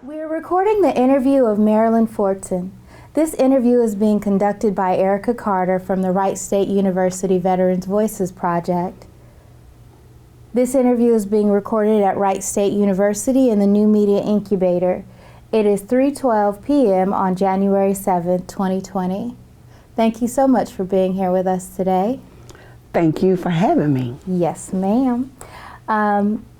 We're recording the interview of Marylyn Fortson. This interview is being conducted by Ericka Carter from the Wright State University Veterans Voices Project. This interview is being recorded at Wright State University in the New Media Incubator. It is 3:12 p.m. on January 7th, 2020. Thank you so much for being here with us today. Thank you for having me. Yes, ma'am.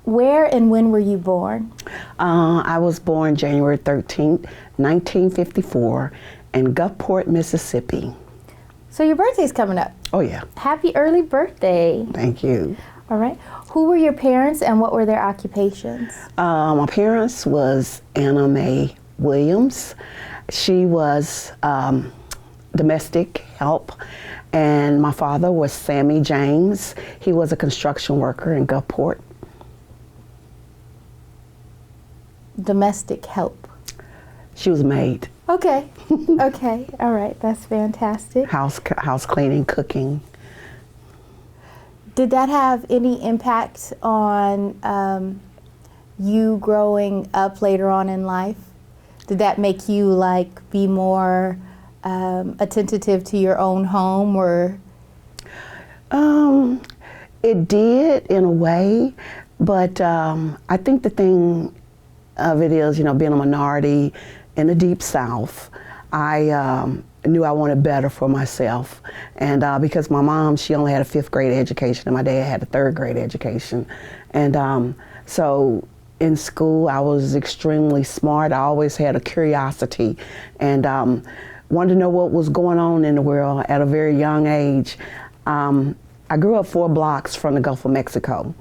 Where and when were you born? I was born January 13th, 1954 in Gulfport, Mississippi. So your birthday's coming up. Oh yeah. Happy early birthday. Thank you. All right. Who were your parents and what were their occupations? My parents was Anna Mae Williams. She was domestic help, and my father was Sammy James. He was a construction worker in Gulfport. Domestic help. She was a maid. Okay. Okay. All right. That's fantastic. House cleaning, cooking. Did that have any impact on you growing up later on in life? Did that make you be more attentive to your own home, or? It did in a way, but I think the thing of it is, being a minority in the Deep South, I knew I wanted better for myself. And because my mom, she only had a 5th grade education and my dad had a 3rd grade education. And so in school, I was extremely smart. I always had a curiosity and wanted to know what was going on in the world at a very young age. I grew up 4 blocks from the Gulf of Mexico.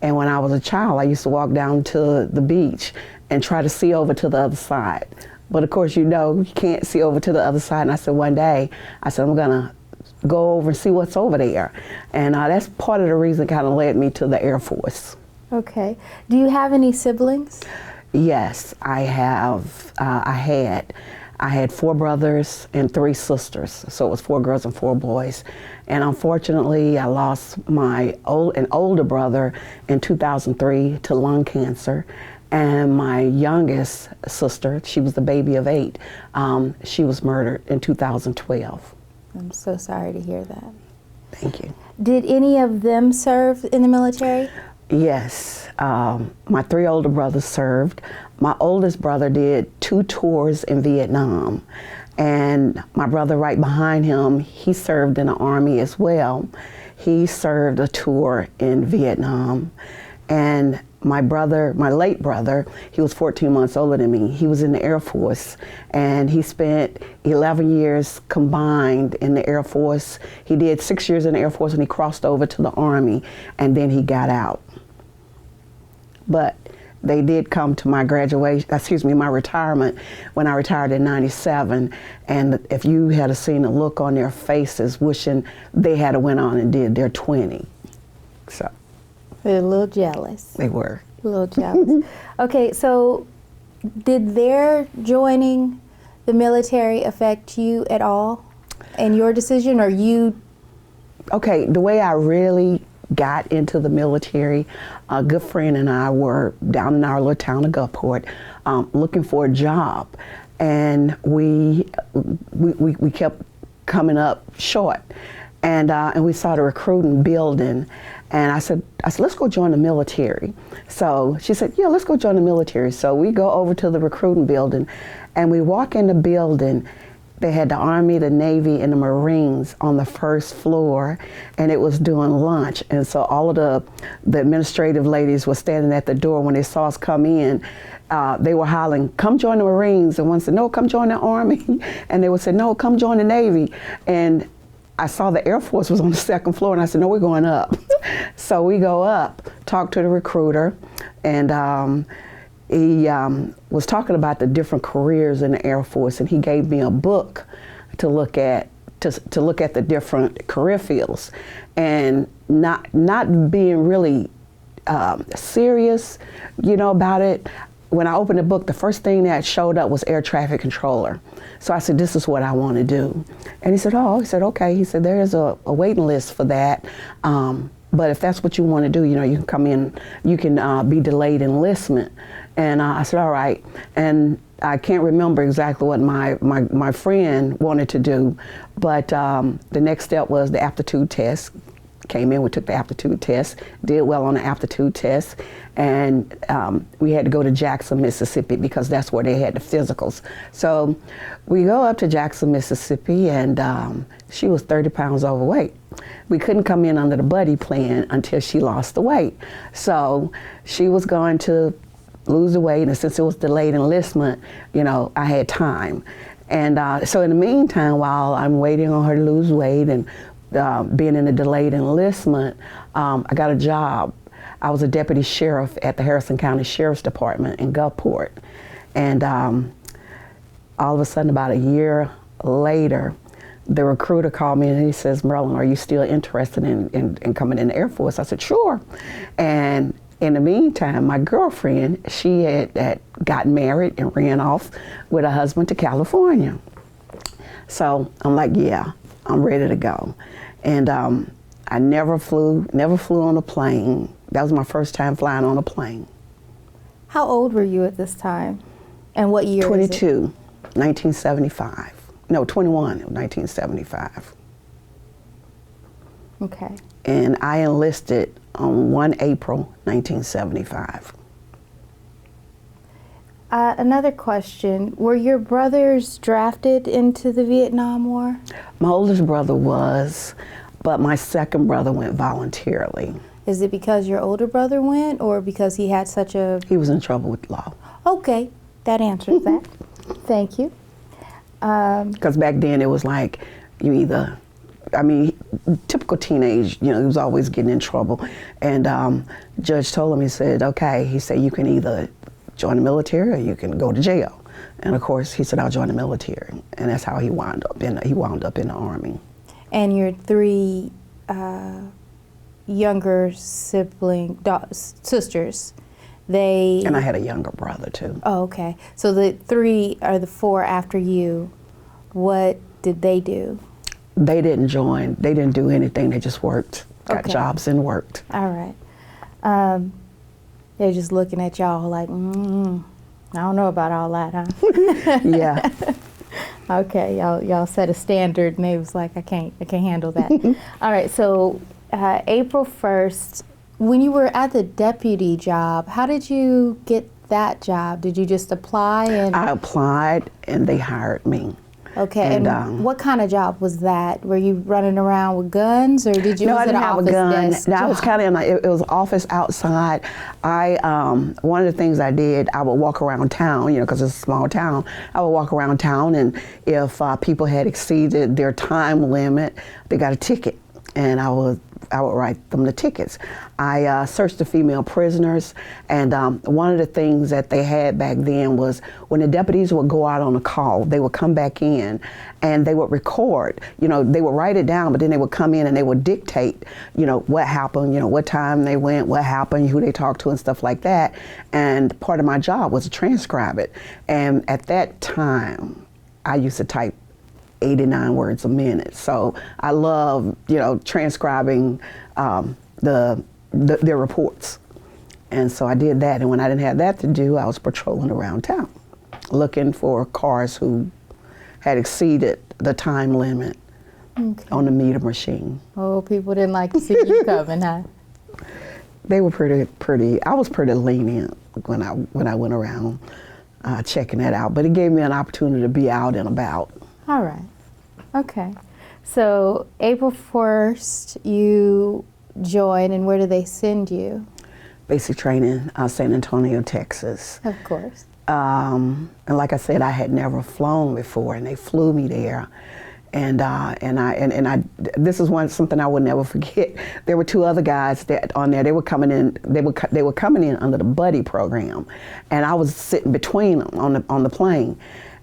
And when I was a child, I used to walk down to the beach and try to see over to the other side. But of course, you can't see over to the other side. And I said, one day, I'm gonna go over and see what's over there. And that's part of the reason kind of led me to the Air Force. Okay. Do you have any siblings? Yes, I have. I had 4 brothers and 3 sisters. So it was 4 girls and 4 boys. And unfortunately, I lost an older brother in 2003 to lung cancer. And my youngest sister, she was the baby of 8, she was murdered in 2012. I'm so sorry to hear that. Thank you. Did any of them serve in the military? Yes, my 3 older brothers served. My oldest brother did 2 tours in Vietnam. And my brother right behind him, he served in the Army as well. He served a tour in Vietnam. And my late brother, he was 14 months older than me. He was in the Air Force, and he spent 11 years combined in the Air Force. He did 6 years in the Air Force, and he crossed over to the Army, and then he got out. But they did come to my my retirement when I retired in '97. And if you had seen the look on their faces, wishing they had went on and did their 20. So. They're a little jealous. They were. A little jealous. Okay, so did their joining the military affect you at all in your decision, or you? Okay, the way I really got into the military, a good friend and I were down in our little town of Gulfport looking for a job, and we kept coming up short, and we saw the recruiting building. And I said, let's go join the military. So she said, yeah, let's go join the military. So we go over to the recruiting building, and we walk in the building. They had the Army, the Navy, and the Marines on the first floor, and it was doing lunch. And so all of the administrative ladies were standing at the door. When they saw us come in, they were hollering, come join the Marines. And one said, no, come join the Army. And they would say, no, come join the Navy. And I saw the Air Force was on the 2nd floor, and I said, no, we're going up. So we go up, talk to the recruiter, and he was talking about the different careers in the Air Force, and he gave me a book to look at the different career fields, and not being really serious, about it. When I opened the book, the first thing that showed up was air traffic controller. So I said, this is what I want to do. And he said, okay. He said, there is a waiting list for that. But if that's what you want to do, you can come in, you can be delayed enlistment. And I said, all right. And I can't remember exactly what my friend wanted to do, but the next step was the aptitude test. Came in, we took the aptitude test, did well on the aptitude test, and we had to go to Jackson, Mississippi, because that's where they had the physicals. So we go up to Jackson, Mississippi, and she was 30 pounds overweight. We couldn't come in under the buddy plan until she lost the weight. So she was going to lose the weight, and since it was delayed enlistment, you know, I had time. And so in the meantime, while I'm waiting on her to lose weight and being in a delayed enlistment, I got a job. I was a deputy sheriff at the Harrison County Sheriff's Department in Gulfport. And all of a sudden, about a year later, the recruiter called me and he says, Marylyn, are you still interested in coming in the Air Force? I said, sure. And in the meantime, my girlfriend, she had gotten married and ran off with her husband to California. So I'm like, yeah, I'm ready to go. And I never flew on a plane. That was my first time flying on a plane. How old were you at this time? And what year 22, was it? 1975. No, 21, 1975. Okay. And I enlisted on 1 April, 1975. Another question, were your brothers drafted into the Vietnam War? My oldest brother was, but my second brother went voluntarily. Is it because your older brother went, or because he had such a... He was in trouble with law. Okay, that answers that. Thank you. Because back then it was like, you either, I mean, typical teenage, you know, he was always getting in trouble. And judge told him, he said, okay, he said, you can either join the military or you can go to jail. And of course, he said, I'll join the military. And that's how he wound up in the Army. And your three younger sisters, they... And I had a younger brother too. Oh, okay. So the three or the four after you, what did they do? They didn't join. They didn't do anything. They just worked, got Okay. jobs and worked. All right. They're just looking at y'all like, I don't know about all that, huh? Yeah. Okay, y'all set a standard, and they was like, I can't handle that. All right, so April 1st, when you were at the deputy job, how did you get that job? Did you just apply? And I applied and they hired me. okay, and what kind of job was that? Were you running around with guns, or did you? No, was I it didn't an have a office gun. desk No, I job? was kind of it was office outside. One of the things I did, I would walk around town, you know, because it's a small town. I would walk around town, and if people had exceeded their time limit, they got a ticket, and I would write them the tickets. I searched the female prisoners, and one of the things that they had back then was when the deputies would go out on a call, they would come back in and they would record. You know, they would write it down, but then they would come in and they would dictate, you know, what happened, you know, what time they went, what happened, who they talked to and stuff like that. And part of my job was to transcribe it. And at that time, I used to type 89 words a minute. So I love, you know, transcribing their reports. And so I did that. And when I didn't have that to do, I was patrolling around town, looking for cars who had exceeded the time limit on the meter machine. Oh, people didn't like to see you coming, huh? They were pretty, I was pretty lenient when I went around checking that out. But it gave me an opportunity to be out and about. All right. Okay. So April 1st, you joined, and where did they send you? Basic training, San Antonio, Texas. Of course. And like I said, I had never flown before, and they flew me there. And this is something I would never forget. There were two other guys that on there. They were coming in. They were coming in under the buddy program, and I was sitting between them on the plane,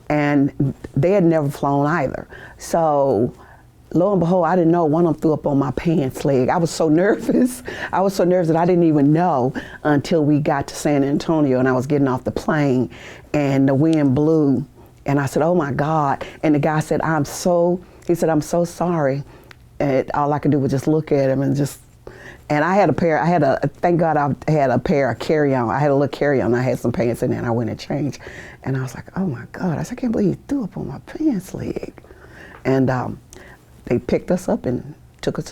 and they had never flown either. So lo and behold, I didn't know one of them threw up on my pants leg. I was so nervous. I was so nervous that I didn't even know until we got to San Antonio and I was getting off the plane and the wind blew. And I said, oh my God. And the guy said, I'm so sorry. And all I could do was just look at him and just, And I had thank God I had a pair of carry-on. I had a little carry-on. I had some pants in there, and I went and changed. And I was like, oh my God, I said, I can't believe you threw up on my pants leg. And they picked us up and took us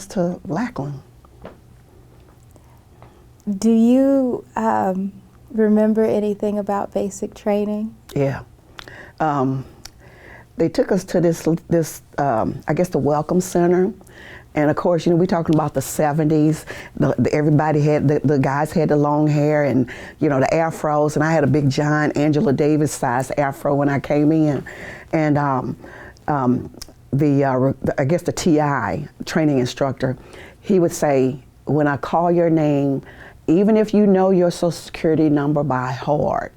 to Lackland. Do you remember anything about basic training? Yeah. They took us to this I guess the Welcome Center. And of course, we're talking about the 70s. Everybody had, the guys had the long hair and, the afros. And I had a big giant Angela Davis sized afro when I came in. And I guess the TI, training instructor, he would say, when I call your name, even if you know your Social Security number by heart,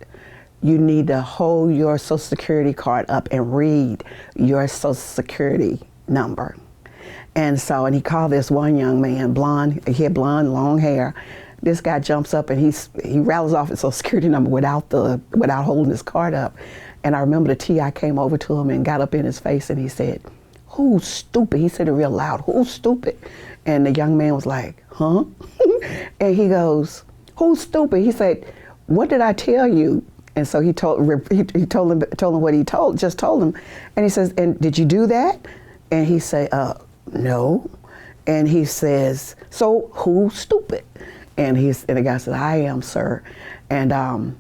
you need to hold your Social Security card up and read your Social Security number. And he called this one young man, blonde, he had blonde, long hair. This guy jumps up and he rattles off his Social Security number without holding his card up. And I remember the TI came over to him and got up in his face and he said, "Who's stupid?" He said it real loud, "Who's stupid?" And the young man was like, "Huh?" And he goes, "Who's stupid?" He said, "What did I tell you?" And so he told him what he just told him. And he says, "And did you do that?" And he said, "No." And he says, "So who's stupid?" And the guy said, "I am, sir." And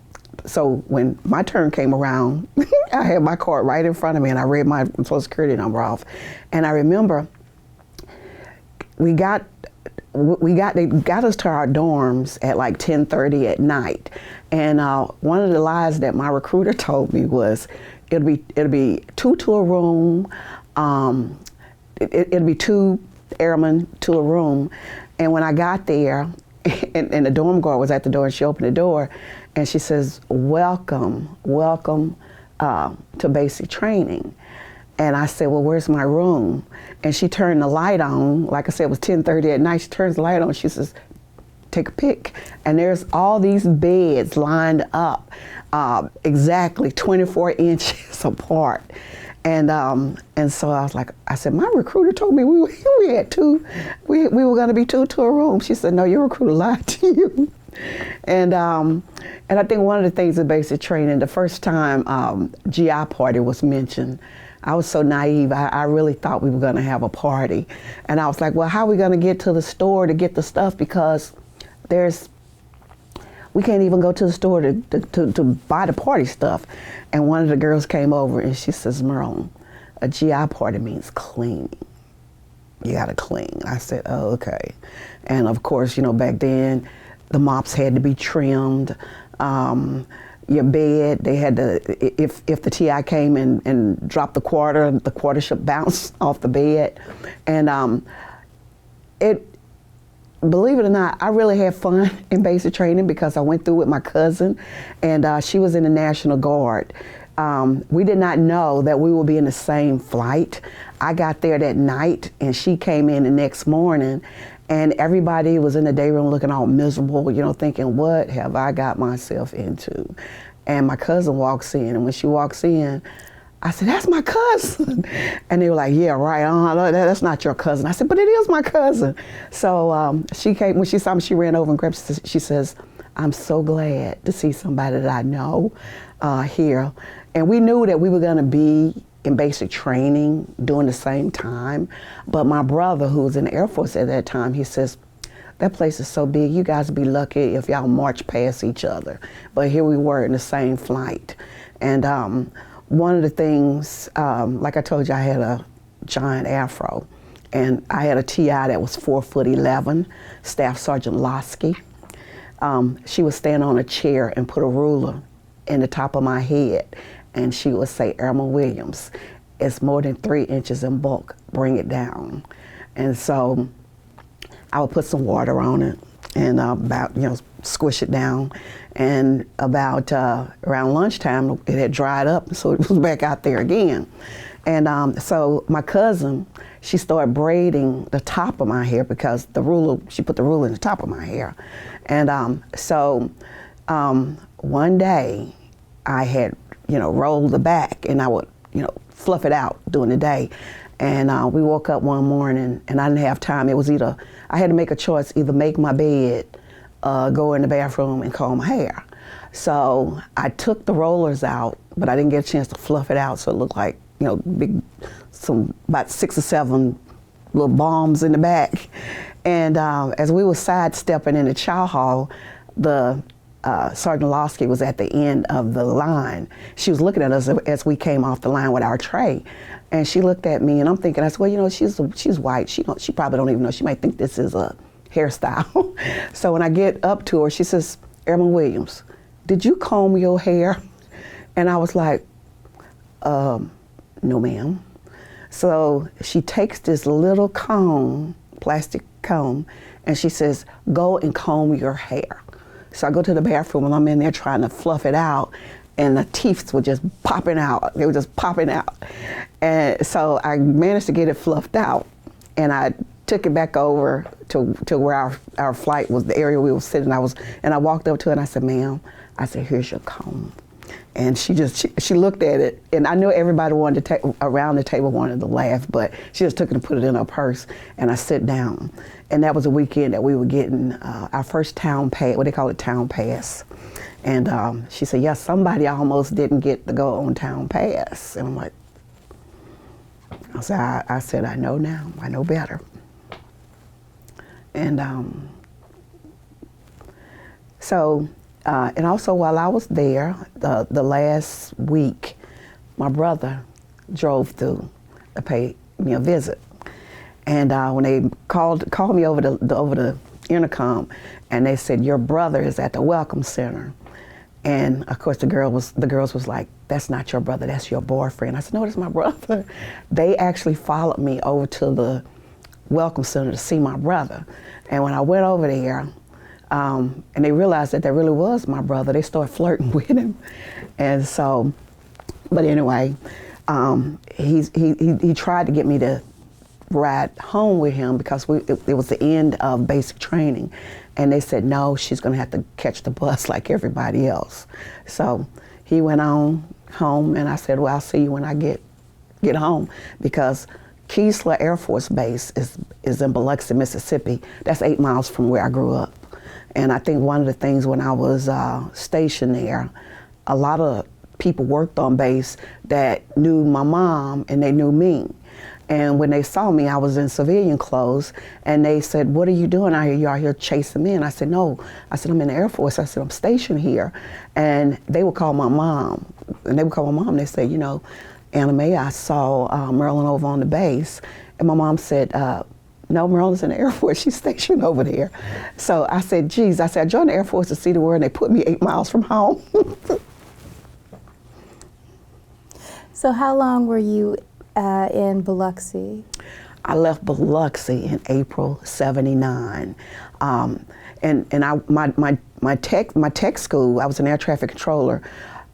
so when my turn came around, I had my card right in front of me and I read my Social Security number off. And I remember they got us to our dorms at like 10:30 at night. And one of the lies that my recruiter told me was, it'll be two to a room, it'll be two airmen to a room. And when I got there, and the dorm guard was at the door, and she opened the door, and she says, welcome to basic training. And I said, "Well, where's my room?" And she turned the light on. Like I said, it was 10:30 at night. She turns the light on. She says, "Take a pic." And there's all these beds lined up, exactly 24 inches apart. And so I said, "My recruiter told me we had two. We were going to be two to a room." She said, "No, your recruiter lied to you." And I think one of the things in basic training, the first time GI party was mentioned, I was so naive. I really thought we were going to have a party. And I was like, well, how are we going to get to the store to get the stuff? Because we can't even go to the store to buy the party stuff. And one of the girls came over and she says, "Marylyn, a GI party means cleaning. You got to clean." I said, "Oh, okay." And of course, back then, the mops had to be trimmed. Your bed, they had to, if the TI came and dropped the quarter should bounce off the bed. And believe it or not, I really had fun in basic training because I went through with my cousin, and she was in the National Guard. We did not know that we would be in the same flight. I got there that night, and she came in the next morning, and everybody was in the day room looking all miserable, thinking, what have I got myself into? And my cousin walks in, and when she walks in, I said, "That's my cousin." And they were like, "Yeah, right, that's not your cousin." I said, "But it is my cousin." So she came, when she saw me, she ran over and grabbed, she says, "I'm so glad to see somebody that I know here." And we knew that we were gonna be in basic training during the same time. But my brother, who was in the Air Force at that time, he says, "That place is so big, you guys would be lucky if y'all march past each other." But here we were in the same flight. And one of the things, like I told you, I had a giant afro. And I had a TI that was 4'11", Staff Sergeant Losky. She would stand on a chair and put a ruler in the top of my head. And she would say, "Airman Williams, it's more than 3 inches in bulk, bring it down." And so I would put some water on it and squish it down. And about around lunchtime, it had dried up, so it was back out there again. And so my cousin, she started braiding the top of my hair because she put the ruler in the top of my hair. And so one day I had, rolled the back, and I would, fluff it out during the day. And we woke up one morning, and I didn't have time. It was either, I had to make a choice, either make my bed, go in the bathroom and comb my hair. So I took the rollers out, but I didn't get a chance to fluff it out, so it looked like, you know, about 6 or 7 little bombs in the back. And as we were sidestepping in the chow hall, the Sergeant Losky was at the end of the line. She was looking at us as we came off the line with our tray. And she looked at me, and I'm thinking, I said, well, you know, she's white. She probably don't even know. She might think this is a hairstyle. So when I get up to her, she says, Airman Williams, did you comb your hair? And I was like, no, ma'am. So she takes this little comb, plastic comb, and she says, go and comb your hair. So I go to the bathroom, and I'm in there trying to fluff it out, and the teeth were just popping out. They were just popping out. And so I managed to get it fluffed out, and I took it back over to where our flight was, the area we were sitting. And I walked up to her and I said, ma'am, I said, here's your comb. And she looked at it, and I knew everybody wanted to around the table wanted to laugh, but she just took it and put it in her purse, and I sit down. And that was a weekend that we were getting our first town pass, what they call it, town pass. And she said, yes, somebody almost didn't get to go on town pass. And I'm like, I said, I know now, I know better. And and also while I was there, the last week, my brother drove through to pay me a visit. And when they called me over the intercom, and they said, your brother is at the Welcome Center. And of course the girls was like, that's not your brother, that's your boyfriend. I said, no, that's my brother. They actually followed me over to the Welcome Center to see my brother. And when I went over there, and they realized that really was my brother, they started flirting with him. And so, but anyway, he tried to get me to ride home with him because it was the end of basic training. And they said, no, she's gonna have to catch the bus like everybody else. So he went on home, and I said, well, I'll see you when I get home, because Keesler Air Force Base is in Biloxi, Mississippi. That's 8 miles from where I grew up. And I think one of the things when I was stationed there, a lot of people worked on base that knew my mom and they knew me. And when they saw me, I was in civilian clothes, and they said, what are you doing out here? You out here chasing me? And I said, no. I said, I'm in the Air Force. I said, I'm stationed here. And they would call my mom. And they would call my mom, and they said, you know, Anna Mae, I saw Marylyn over on the base. And my mom said, no, Marylyn's in the Air Force. She's stationed over there. So I said, geez, I said, I joined the Air Force to see the world, and they put me 8 miles from home. So how long were you in Biloxi? I left Biloxi in April '79. And my tech school, I was an air traffic controller.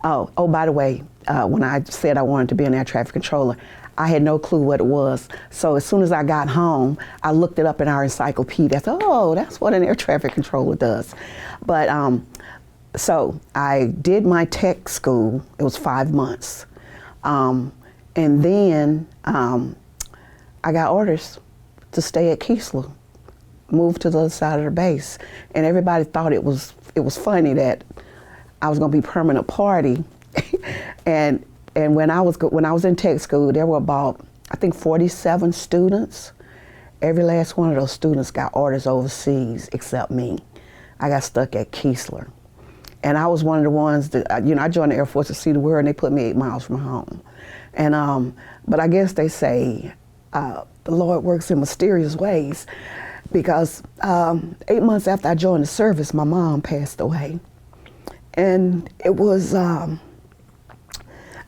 Oh, by the way, when I said I wanted to be an air traffic controller, I had no clue what it was. So as soon as I got home, I looked it up in our encyclopedia. I said, oh, that's what an air traffic controller does. But so I did my tech school. It was 5 months. And then I got orders to stay at Keesler, moved to the other side of the base. And everybody thought it was funny that I was gonna be permanent party. and when I was in tech school, there were about, I think, 47 students. Every last one of those students got orders overseas except me. I got stuck at Keesler. And I was one of the ones that, you know, I joined the Air Force to see the world, and they put me 8 miles from home. And, but I guess they say the Lord works in mysterious ways, because 8 months after I joined the service, my mom passed away. And it was, I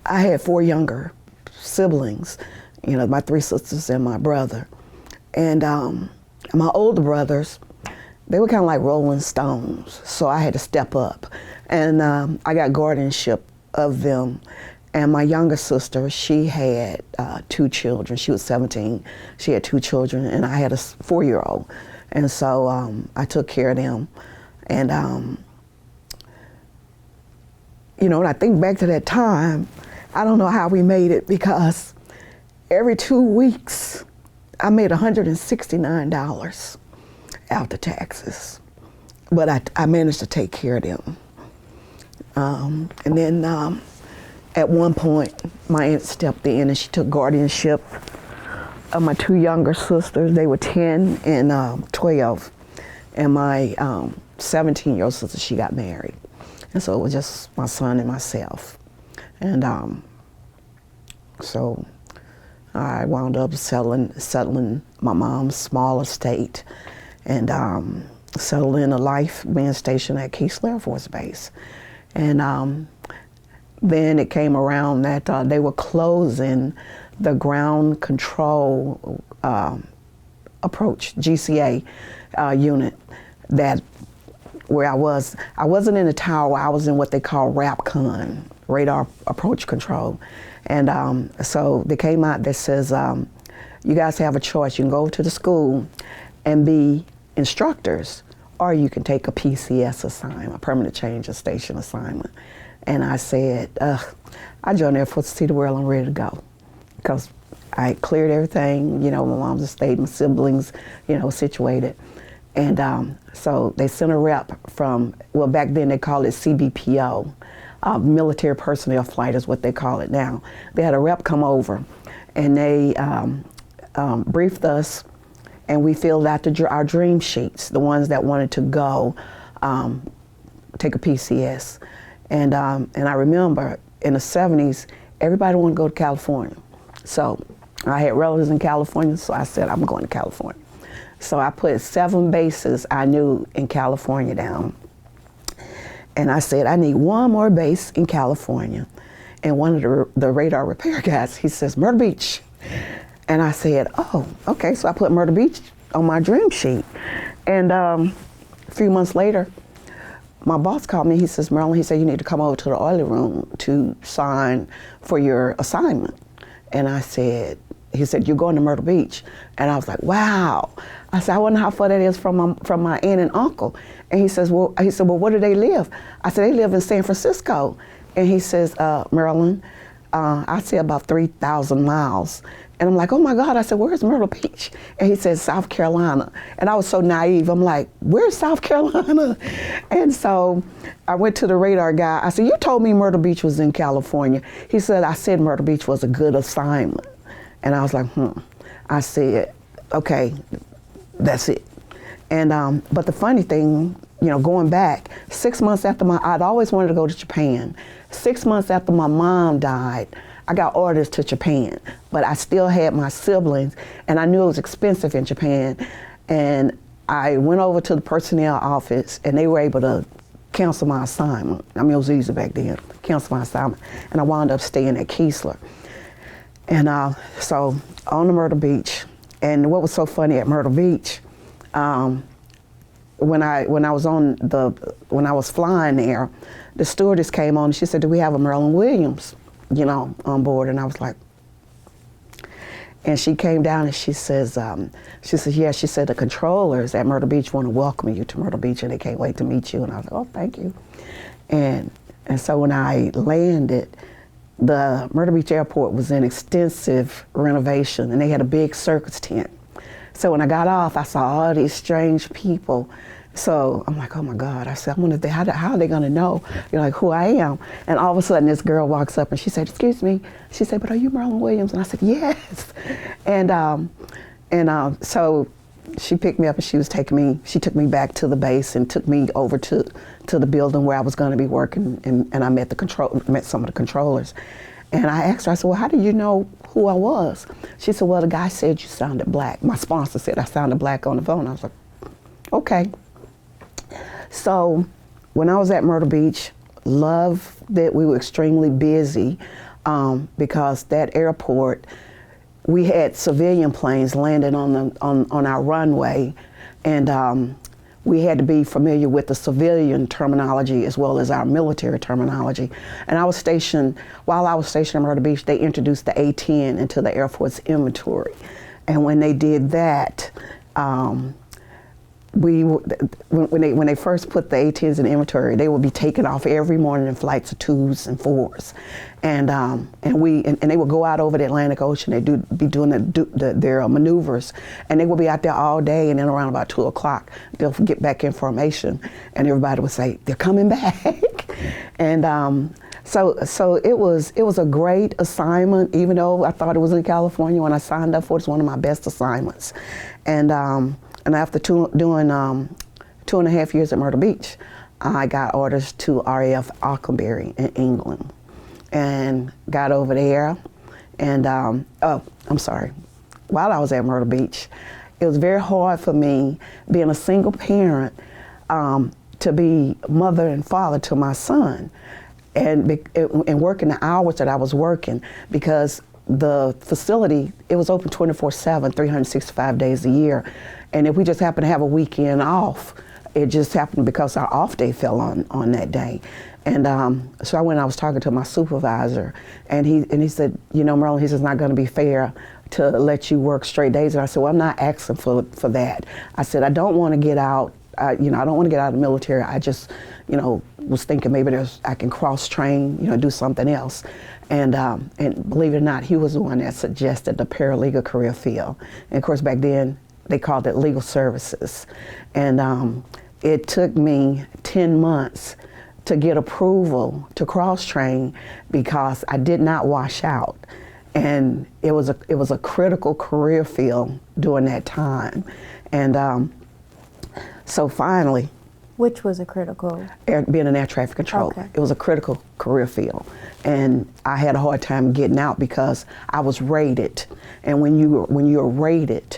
had 4 younger siblings, you know, my 3 sisters and my brother. And my older brothers, they were kind of like Rolling Stones, so I had to step up. And I got guardianship of them. And my younger sister, she had 2 children. She was 17. She had 2 children, and I had a 4-year-old. And so I took care of them. And, you know, when I think back to that time, I don't know how we made it, because every 2 weeks, I made $169 after taxes. But I managed to take care of them. And then at one point, my aunt stepped in and she took guardianship of my 2 younger sisters. They were 10 and 12. And my 17-year-old sister, she got married. And so it was just my son and myself. And so I wound up settling my mom's small estate and settled in a life being stationed at Keesler Air Force Base. And then it came around that they were closing the ground control approach, GCA unit, that where I wasn't in the tower, I was in what they call RAPCON, radar approach control. And so they came out that says, you guys have a choice. You can go to the school and be instructors, or you can take a PCS assignment, a permanent change of station assignment. And I said, I joined Air Force to see the world, I'm ready to go. Because I cleared everything, you know, my mom's estate, my siblings, you know, situated. And so they sent a rep from, well, back then they called it CBPO, military personnel flight is what they call it now. They had a rep come over and they briefed us, and we filled out our dream sheets, the ones that wanted to go take a PCS. And I remember in the 70s, everybody wanted to go to California. So I had relatives in California, so I said, I'm going to California. So I put 7 bases I knew in California down. And I said, I need one more base in California. And one of the radar repair guys, he says, Myrtle Beach. And I said, oh, okay. So I put Myrtle Beach on my dream sheet. And a few months later, my boss called me. He says, Marylyn, he said, you need to come over to the oiler room to sign for your assignment. And I said, he said, you're going to Myrtle Beach. And I was like, wow. I said, I wonder how far that is from my aunt and uncle. And he says, well, where do they live? I said, they live in San Francisco. And he says, Marylyn, I say about 3,000 miles. And I'm like, oh my God. I said, where's Myrtle Beach? And he says, South Carolina. And I was so naive. I'm like, where's South Carolina? And so I went to the radar guy. I said, you told me Myrtle Beach was in California. He said, I said Myrtle Beach was a good assignment. And I was like, I said, okay, that's it. And but the funny thing, you know, going back, 6 months after I'd always wanted to go to Japan. 6 months after my mom died, I got orders to Japan, but I still had my siblings, and I knew it was expensive in Japan. And I went over to the personnel office, and they were able to cancel my assignment. I mean, it was easy back then, cancel my assignment. And I wound up staying at Keesler. And so on the Myrtle Beach, and what was so funny at Myrtle Beach, when I was flying there, the stewardess came on and she said, do we have a Marylyn Williams, you know, on board? And I was like, and she came down and she says, yeah, she said the controllers at Myrtle Beach want to welcome you to Myrtle Beach and they can't wait to meet you. And I was like, oh, thank you. And so when I landed, the Myrtle Beach Airport was in extensive renovation and they had a big circus tent. So when I got off, I saw all these strange people. So I'm like, oh my God. I said, I wonder if how are they gonna know, you know, like who I am? And all of a sudden this girl walks up and she said, excuse me. She said, but are you Marylyn Williams? And I said, yes. And so she picked me up and she took me back to the base and took me over to the building where I was gonna be working, and I met some of the controllers. And I asked her, I said, well, how do you know who I was? She said, well, the guy said you sounded black. My sponsor said I sounded black on the phone. I was like, okay. So when I was at Myrtle Beach, loved that we were extremely busy because that airport, we had civilian planes landing on our runway, and we had to be familiar with the civilian terminology as well as our military terminology. And while I was stationed at Myrtle Beach, they introduced the A-10 into the Air Force inventory. And when they did that, when they first put the A-10s in inventory, they would be taken off every morning in flights of 2s and 4s, and they would go out over the Atlantic Ocean. They'd be doing their maneuvers, and they would be out there all day, and then around about 2 o'clock, they'll get back in formation, and everybody would say, they're coming back. And so it was a great assignment, even though I thought it was in California. When I signed up for it, it's one of my best assignments. And after doing 2.5 years at Myrtle Beach, I got orders to RAF Aucklandbury in England, and got over there. And while I was at Myrtle Beach, it was very hard for me, being a single parent, to be mother and father to my son, and working the hours that I was working, because the facility, it was open 24/7, 365 days a year. And if we just happened to have a weekend off, it just happened because our off day fell on that day. And so I was talking to my supervisor, and he said, Marylyn, he said, it's not going to be fair to let you work straight days. And I said, well, I'm not asking for that. I said, I don't want to get out. I don't want to get out of the military. I just, was thinking maybe I can cross train, do something else. And believe it or not, he was the one that suggested the paralegal career field. And of course, back then, they called it legal services. And it took me 10 months to get approval to cross train, because I did not wash out. And it was a critical career field during that time. And so finally, which was a critical? Being an air traffic controller. Okay. It was a critical career field. And I had a hard time getting out because I was rated. And when you're rated,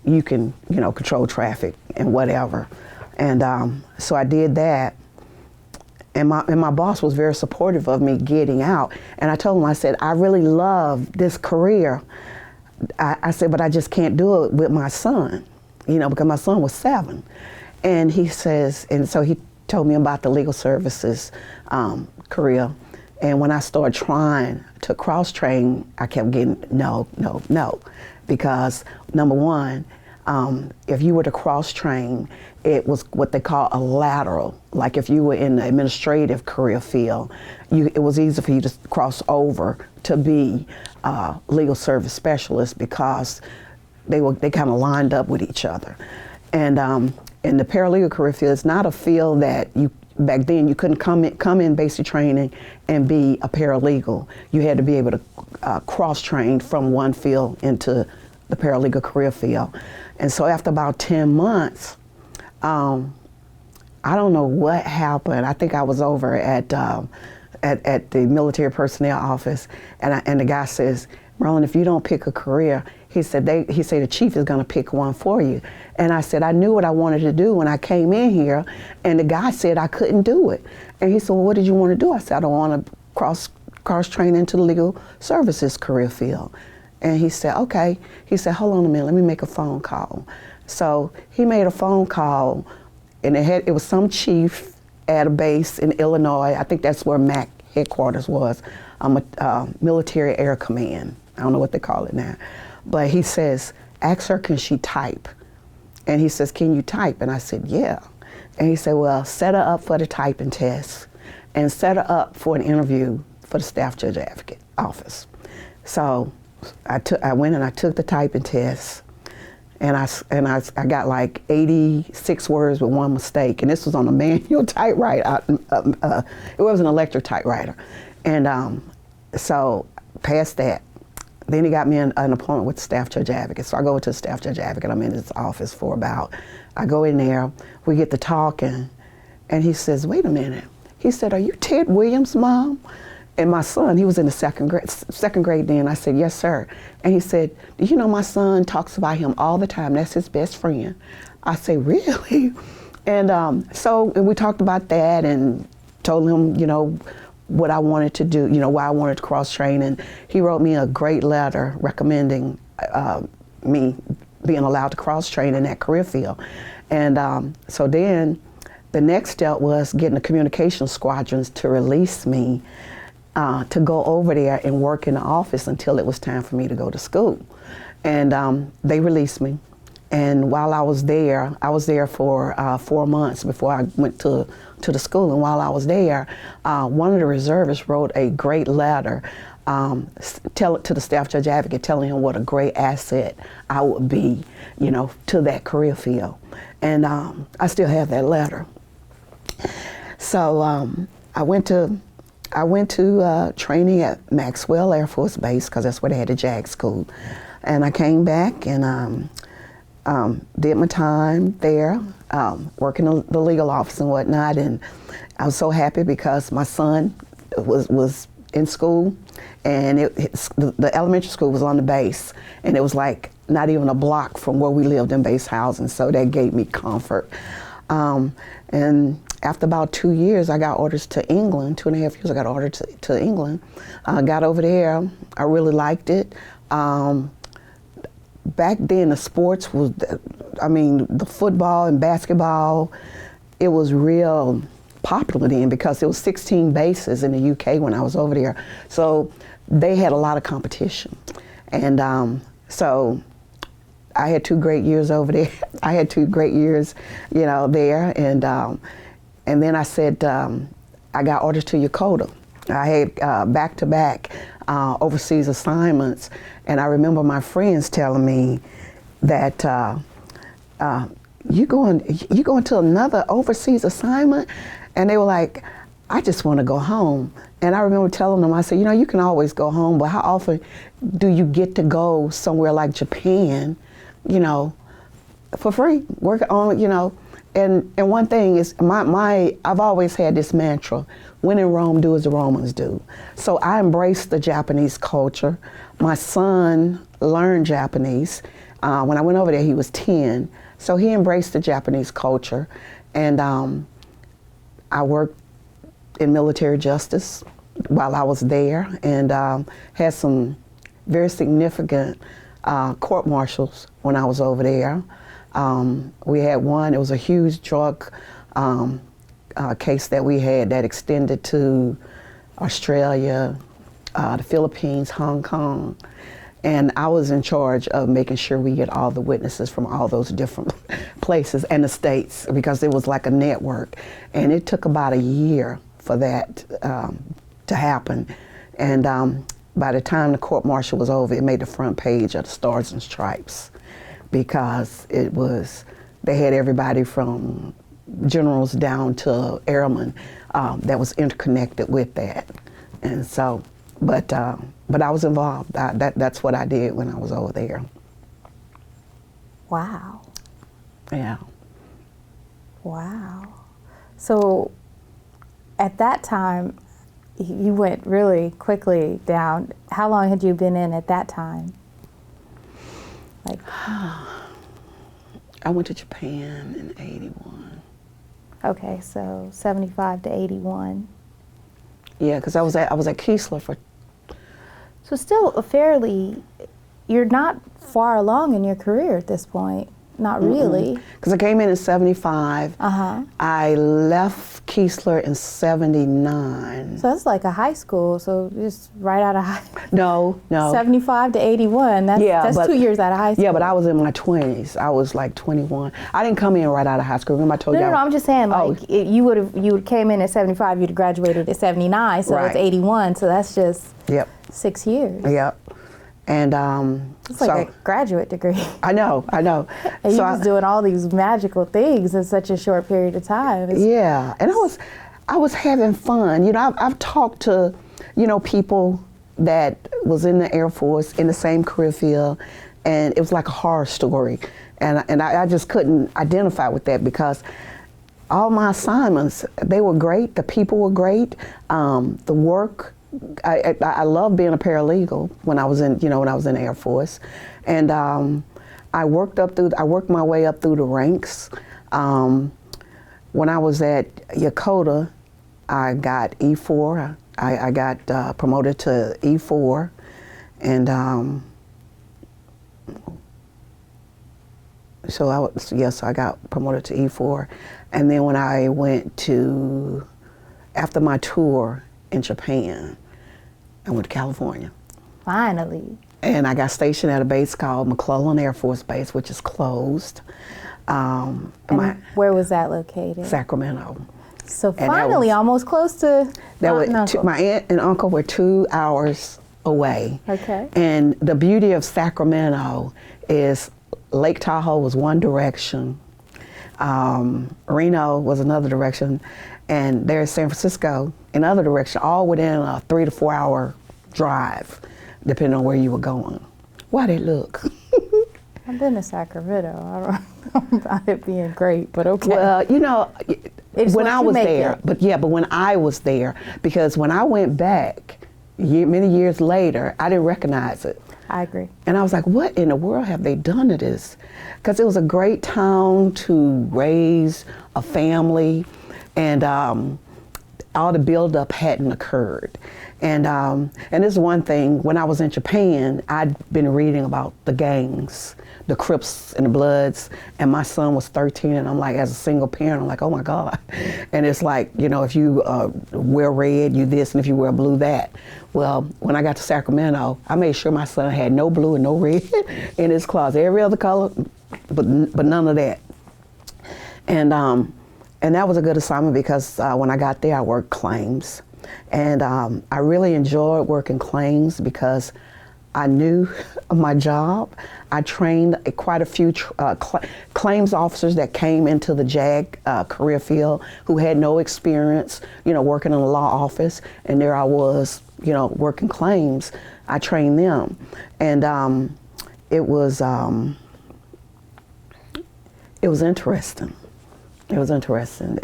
you can, control traffic and whatever. And so I did that. And my boss was very supportive of me getting out. And I told him, I said, I really love this career. I said, but I just can't do it with my son, because my son was 7. And he says, and so he told me about the legal services career. And when I started trying to cross train, I kept getting no, because number one, if you were to cross train, it was what they call a lateral. Like if you were in the administrative career field, it was easy for you to cross over to be a legal service specialist, because they kind of lined up with each other. And in the paralegal career field, it's not a field that back then you couldn't come in basic training and be a paralegal. You had to be able to cross train from one field into the paralegal career field. And so after about 10 months, I don't know what happened. I think I was over at the military personnel office, and the guy says, Marylyn, if you don't pick a career, he said the chief is going to pick one for you. And I said, I knew what I wanted to do when I came in here, and the guy said I couldn't do it. And he said, well, what did you want to do? I said, I don't want to cross train into the legal services career field. And he said, okay. He said, hold on a minute, let me make a phone call. So he made a phone call, and it was some chief at a base in Illinois. I think that's where MAC headquarters was, Military Air Command. I don't know what they call it now. But he says, ask her, can she type? And he says, can you type? And I said, yeah. And he said, well, set her up for the typing test and set her up for an interview for the staff judge advocate office. So I went and I took the typing test, and I got like 86 words with one mistake. And this was on a manual typewriter. It was an electric typewriter. And so past that. Then he got me an appointment with the staff judge advocate. So I go to the staff judge advocate. I'm in his office I go in there, we get to talking, and he says, wait a minute. He said, are you Ted Williams' mom? And my son, he was in the second grade then. I said, yes, sir. And he said, do you know my son talks about him all the time? That's his best friend. I said, really? And so we talked about that and told him, what I wanted to do, why I wanted to cross train. And he wrote me a great letter recommending me being allowed to cross train in that career field. And so then the next step was getting the communication squadrons to release me to go over there and work in the office until it was time for me to go to school. And they released me. And while I was there for 4 months before I went to the school. And while I was there, one of the reservists wrote a great letter to the staff judge advocate, telling him what a great asset I would be, to that career field. And I still have that letter. So I went to training at Maxwell Air Force Base, because that's where they had the JAG school. And I came back and did my time there, working in the legal office and whatnot. And I was so happy because my son was in school, and the elementary school was on the base, and it was like not even a block from where we lived in base housing, so that gave me comfort. And after about 2 years, I got orders to England. 2.5 years, I got ordered to England. Got over there. I really liked it. Back then, the sports was, the football and basketball, it was real popular then, because there was 16 bases in the UK when I was over there. So they had a lot of competition. And so I had 2 great years over there. I had 2 great years, there. And then I said, I got orders to Dakota. I had back-to-back overseas assignments. And I remember my friends telling me that, you going to another overseas assignment? And they were like, I just want to go home. And I remember telling them, I said, you can always go home, but how often do you get to go somewhere like Japan, for free, work on, And one thing is, I've always had this mantra: when in Rome, do as the Romans do. So I embraced the Japanese culture. My son learned Japanese. When I went over there, he was 10. So he embraced the Japanese culture. And I worked in military justice while I was there, and had some very significant court-martials when I was over there. We had one, it was a huge drug case that we had that extended to Australia, the Philippines, Hong Kong. And I was in charge of making sure we get all the witnesses from all those different places and the states, because it was like a network. And it took about a year for that to happen. And by the time the court-martial was over, it made the front page of the Stars and Stripes, because they had everybody from generals down to airmen that was interconnected with that. And so, but I was involved. That's what I did when I was over there. Wow. Yeah. Wow. So at that time, you went really quickly down. How long had you been in at that time? I went to Japan in 81. Okay, so 75 to 81. Yeah, because I was at Keesler for. So still you're not far along in your career at this point. Not really. Because I came in 75. I left Keesler in 79. So that's like a high school, so just right out of high school. No. 75 to 81, that's 2 years out of high school. Yeah, but I was in my 20s. I was like 21. I didn't come in right out of high school. Remember I told you? No, I'm just saying, you came in at 75, you'd have graduated at 79, so right. It's 81, so that's just 6 years. Yep. And it's like a graduate degree. I know. And you're just doing all these magical things in such a short period of time. Yeah, and I was having fun. I've talked to, people that was in the Air Force in the same career field, and it was like a horror story. And I just couldn't identify with that, because all my assignments, they were great. The people were great. The work. I loved being a paralegal when I was in the Air Force, and I worked my way up through the ranks. When I was at Dakota, I got E4. I got promoted to E4, and so I got promoted to E4, and then when I went after my tour in Japan, I went to California. Finally. and I got stationed at a base called McClellan Air Force Base, which is closed. And where was that located? Sacramento. So finally, almost close to my aunt and uncle were 2 hours away. Okay. And the beauty of Sacramento is Lake Tahoe was one direction, Reno was another direction, and there's San Francisco another direction, all within a 3 to 4 hour drive, depending on where you were going. Why'd it look? I've been to Sacramento. I don't know about it being great, but okay. Well, you know, when I was there, but when I was there, because when I went back many years later, I didn't recognize it. I agree. And I was like, what in the world have they done to this? Because it was a great town to raise a family, and all the buildup hadn't occurred. And this is one thing, when I was in Japan, I'd been reading about the gangs, the Crips and the Bloods, and my son was 13, and I'm like, as a single parent, I'm like, oh my God. And it's like, you know, if you wear red, you this, and if you wear blue, that. Well, when I got to Sacramento, I made sure my son had no blue and no red in his closet. Every other color, but none of that. And that was a good assignment because when I got there, I worked claims. And I really enjoyed working claims because I knew my job. I trained quite a few claims officers that came into the JAG career field who had no experience, you know, working in a law office. And there I was, you know, working claims. I trained them. And it was interesting. It was interesting.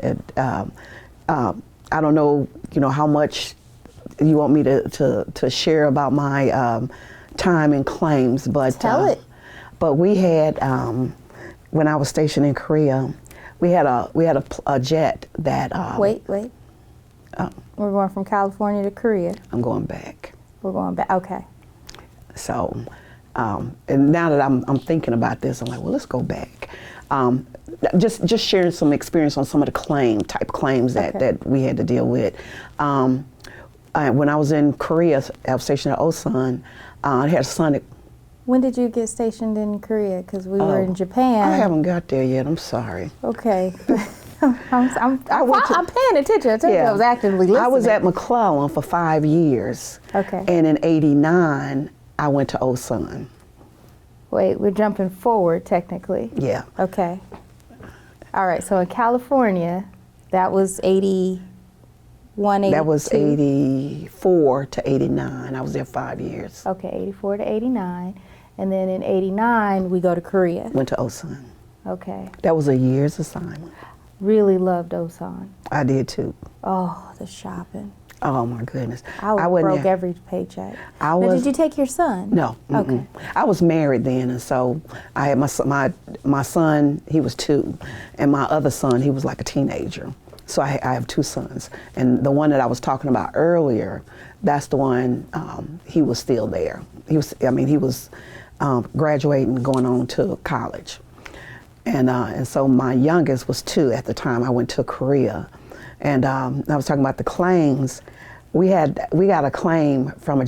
I don't know, you know, how much you want me to share about my time in claims, but tell it. But we had when I was stationed in Korea, we had a jet that. Wait. We're going from California to Korea. I'm going back. We're going back. Okay. So, and now that I'm thinking about this, I'm like, well, let's go back. Just sharing some experience on some of the type claims that we had to deal with. When I was in Korea, I was stationed at Osan. I had a sonic. When did you get stationed in Korea? Because we were in Japan. I haven't got there yet. I'm sorry. Okay. I'm paying attention. I told you I was actively listening. I was at McClellan for 5 years. Okay. And in '89, I went to Osan. Wait, we're jumping forward technically. Yeah. Okay. All right, so in California, that was 81, 82? That was 84 to 89. I was there 5 years. Okay, 84 to 89. And then in 89, we go to Korea. Went to Osan. Okay. That was a year's assignment. Really loved Osan. I did too. Oh, the shopping. Oh my goodness. I broke every paycheck. Now, did you take your son? No. Okay. I was married then, and so I had my son, he was 2, and my other son, he was like a teenager. So I have 2 sons. And the one that I was talking about earlier, that's the one, he was still there. He was graduating, going on to college. And so my youngest was 2 at the time I went to Korea. And I was talking about the claims. We got a claim from a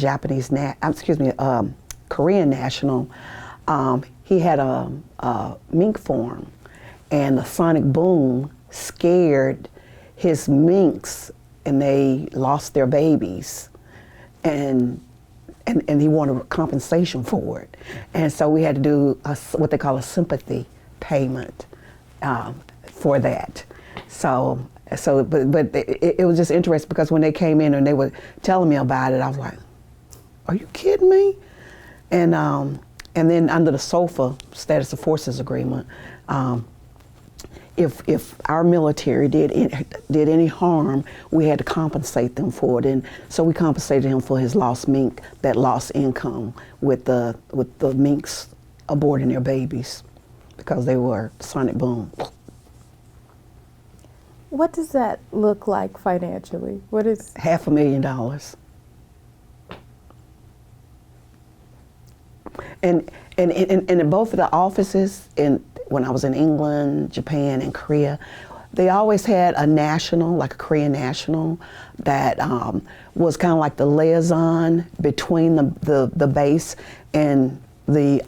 Korean national. He had a mink farm, and the sonic boom scared his minks, and they lost their babies, and he wanted compensation for it. And so we had to do what they call a sympathy payment for that. But it was just interesting because when they came in and they were telling me about it, I was like, "Are you kidding me?" And then under the SOFA, Status of Forces Agreement, if our military did any harm, we had to compensate them for it, and so we compensated him for his lost mink, that lost income with the minks aborting their babies because they were sonic boom. What does that look like financially? What is $500,000? And in both of the offices, when I was in England, Japan, and Korea, They always had a national, like a Korean national, that was kind of like the liaison between the base and the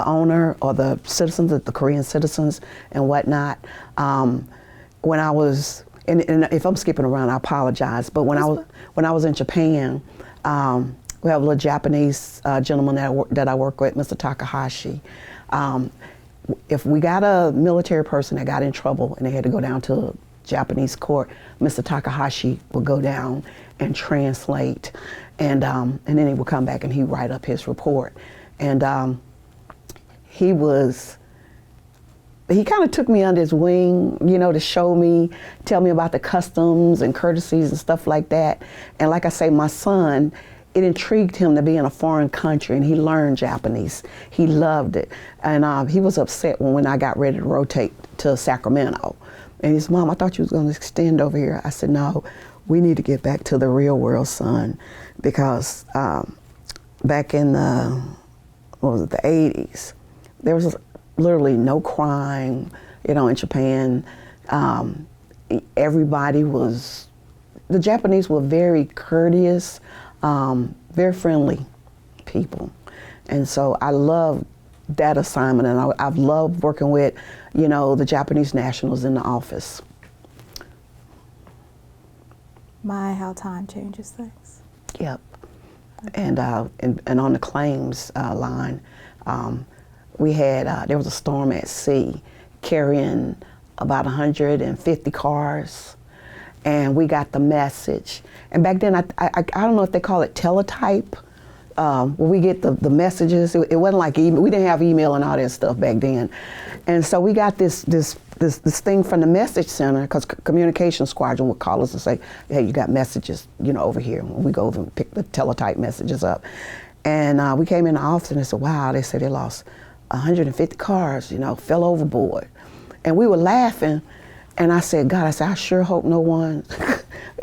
owner or the citizens, the Korean citizens and whatnot. When I was, and if I'm skipping around, I apologize. But when I was in Japan, we have a little Japanese gentleman that I work with, Mr. Takahashi. If we got a military person that got in trouble and they had to go down to Japanese court, Mr. Takahashi would go down and translate, and then he would come back and he'd write up his report. And he kind of took me under his wing, you know, to show me, tell me about the customs and courtesies and stuff like that. And like I say, my son, it intrigued him to be in a foreign country, and he learned Japanese. He loved it. And he was upset when I got ready to rotate to Sacramento. And he said, "Mom, I thought you was going to extend over here." I said, "No, we need to get back to the real world, son, because back in the 80s, there was literally no crime, you know, in Japan. Everybody was, the Japanese were very courteous, very friendly people. And so I love that assignment, and I've loved working with, you know, the Japanese nationals in the office." My, how time changes things. Yep. Okay. And on the claims line, we had, there was a storm at sea carrying about 150 cars, and we got the message. And back then, I don't know if they call it teletype, where we get the messages. It wasn't like email. We didn't have email and all that stuff back then. And so we got this thing from the message center, because communication squadron would call us and say, "Hey, you got messages, you know, over here." And we go over and pick the teletype messages up. And we came in the office and they said, "Wow," they said they lost 150 cars, you know, fell overboard. And we were laughing. And I said, "God," I said, "I sure hope no one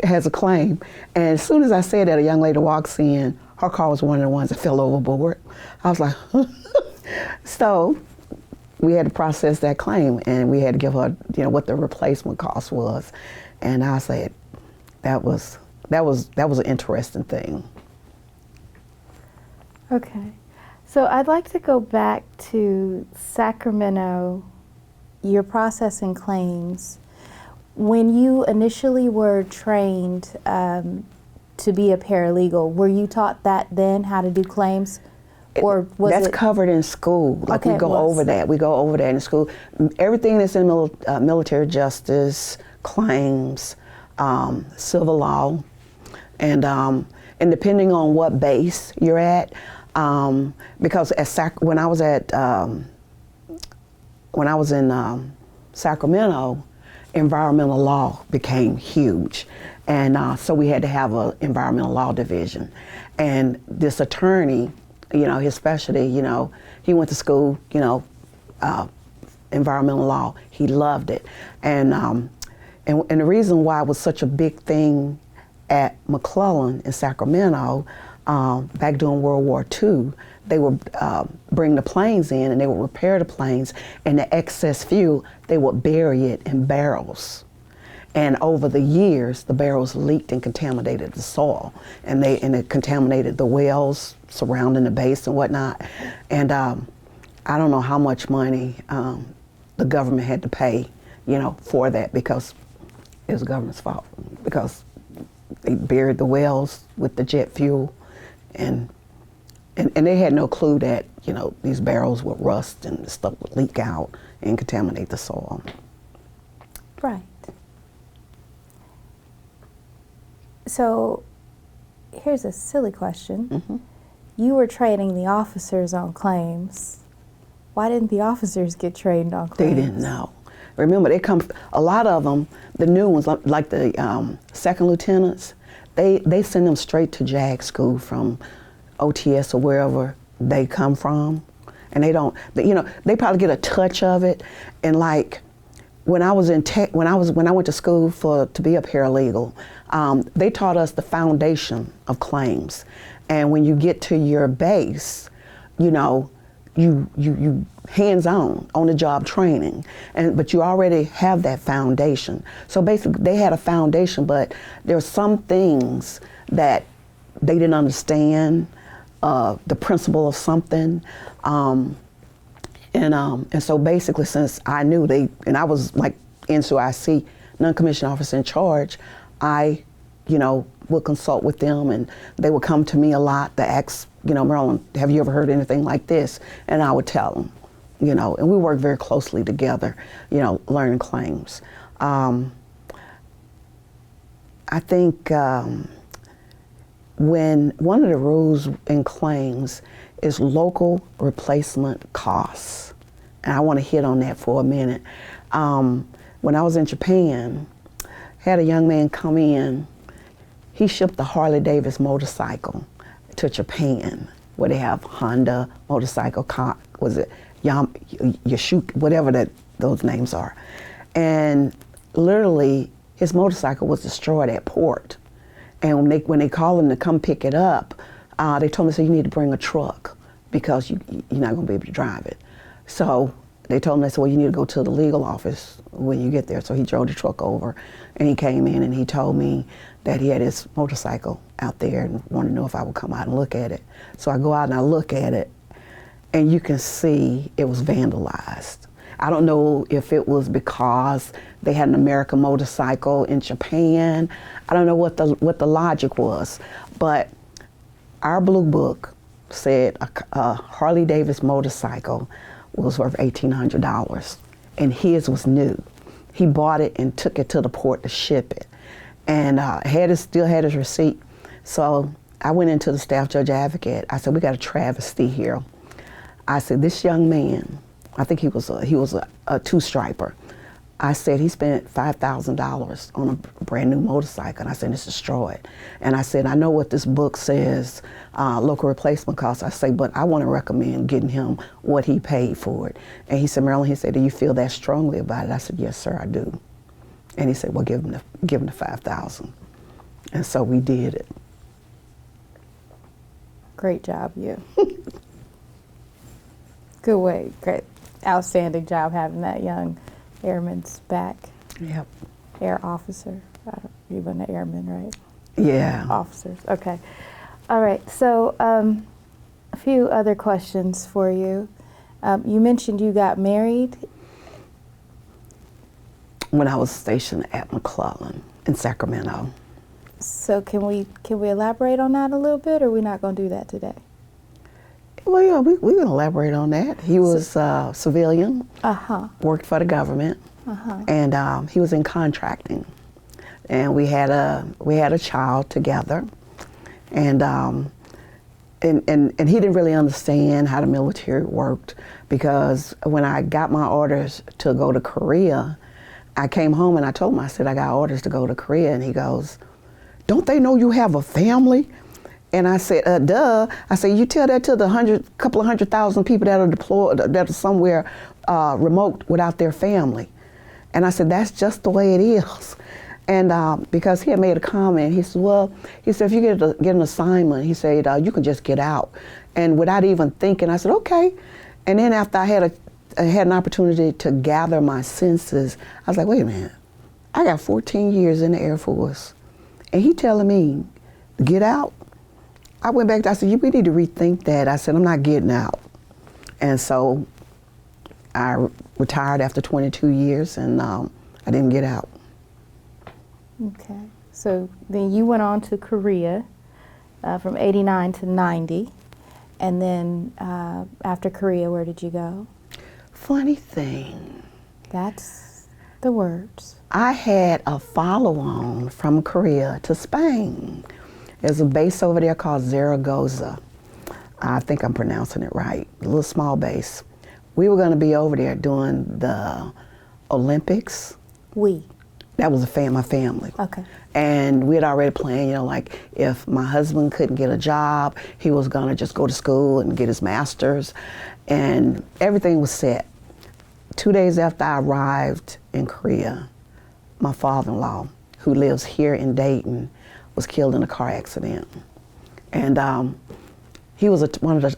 has a claim." And as soon as I said that, a young lady walks in. Her car was one of the ones that fell overboard. I was like, So we had to process that claim, and we had to give her, you know, what the replacement cost was. And I said, that was an interesting thing. Okay. So I'd like to go back to Sacramento, your processing claims. When you initially were trained to be a paralegal, were you taught that then, how to do claims? Or was that's covered in school. Like, okay, we go over that. We go over that in school. Everything that's in military justice, claims, civil law, and depending on what base you're at, because when I was in Sacramento, environmental law became huge, and so we had to have an environmental law division. And this attorney, you know, his specialty, you know, he went to school, you know, environmental law. He loved it, and the reason why it was such a big thing at McClellan in Sacramento, back during World War II, they would bring the planes in and they would repair the planes, and the excess fuel, they would bury it in barrels. And over the years, the barrels leaked and contaminated the soil, and it contaminated the wells surrounding the base and whatnot. And I don't know how much money the government had to pay, you know, for that, because it was the government's fault, because they buried the wells with the jet fuel, and they had no clue that, you know, these barrels would rust and stuff would leak out and contaminate the soil. Right. So here's a silly question. Mm-hmm. You were training the officers on claims. Why didn't the officers get trained on claims? They didn't know. Remember, a lot of them, the new ones, like the second lieutenants, they send them straight to JAG school from OTS or wherever they come from, and they don't. You know, they probably get a touch of it. And like when I was when I went to school to be a paralegal, they taught us the foundation of claims. And when you get to your base, you know, you hands-on on the job training, but you already have that foundation. So basically they had a foundation, but there's some things that they didn't understand, the principle of something. And so basically, since I knew and I was like NCOIC, non-commissioned officer in charge, I, would consult with them, and they would come to me a lot to ask, Marylyn, have you ever heard anything like this? And I would tell them, and we worked very closely together, learning claims. I think when one of the rules in claims is local replacement costs, and I want to hit on that for a minute. When I was in Japan, had a young man come in. He shipped a Harley Davidson motorcycle to Japan, where they have Honda motorcycle, Yashuki, whatever those names are. And literally, his motorcycle was destroyed at port. And when they called him to come pick it up, they told me, so you need to bring a truck because you're not going to be able to drive it. So they told him, they said, well, you need to go to the legal office when you get there. So he drove the truck over, and he came in and he told me that he had his motorcycle out there and wanted to know if I would come out and look at it. So I go out and I look at it, and you can see it was vandalized. I don't know if it was because they had an American motorcycle in Japan. I don't know what the logic was, but our blue book said a Harley Davidson motorcycle was worth $1,800, and his was new. He bought it and took it to the port to ship it, and still had his receipt. So I went into the staff judge advocate. I said, we got a travesty here. I said, this young man, I think he was a two-striper. I said, he spent $5,000 on a brand new motorcycle, and I said, it's destroyed. And I said, I know what this book says, local replacement costs. I say, but I want to recommend getting him what he paid for it. And he said, Marylyn, he said, do you feel that strongly about it? I said, yes, sir, I do. And he said, well, give him the $5,000. And so we did it. Great job, you. Good way, great, outstanding job having that young airman's back. Yep. Air officer. You were an airman, right? Yeah. Officers. Okay. All right. So a few other questions for you. You mentioned you got married when I was stationed at McClellan in Sacramento. So can we elaborate on that a little bit, or are we not going to do that today? Well, yeah, we can elaborate on that. He was civilian, worked for the government, and he was in contracting. And we had a child together, and he didn't really understand how the military worked, because when I got my orders to go to Korea, I came home and I told him, I said, I got orders to go to Korea, and he goes, don't they know you have a family? And I said, duh. I said, you tell that to the couple of 100,000 people that are deployed, that are somewhere remote without their family. And I said, that's just the way it is. And because he had made a comment, he said, well, he said, if you get an assignment, he said, you can just get out. And without even thinking, I said, okay. And then after I had an opportunity to gather my senses, I was like, wait a minute, I got 14 years in the Air Force, and he telling me, get out? I went back, I said, we need to rethink that. I said, I'm not getting out. And so I retired after 22 years, and I didn't get out. Okay, so then you went on to Korea from 89 to 90, and then after Korea, where did you go? Funny thing. That's the words. I had a follow-on from Korea to Spain. There's a base over there called Zaragoza. I think I'm pronouncing it right, a little small base. We were going to be over there doing the Olympics. That was my family. Okay. And we had already planned, like if my husband couldn't get a job, he was going to just go to school and get his master's. And everything was set. 2 days after I arrived in Korea, my father-in-law, who lives here in Dayton, was killed in a car accident. And he was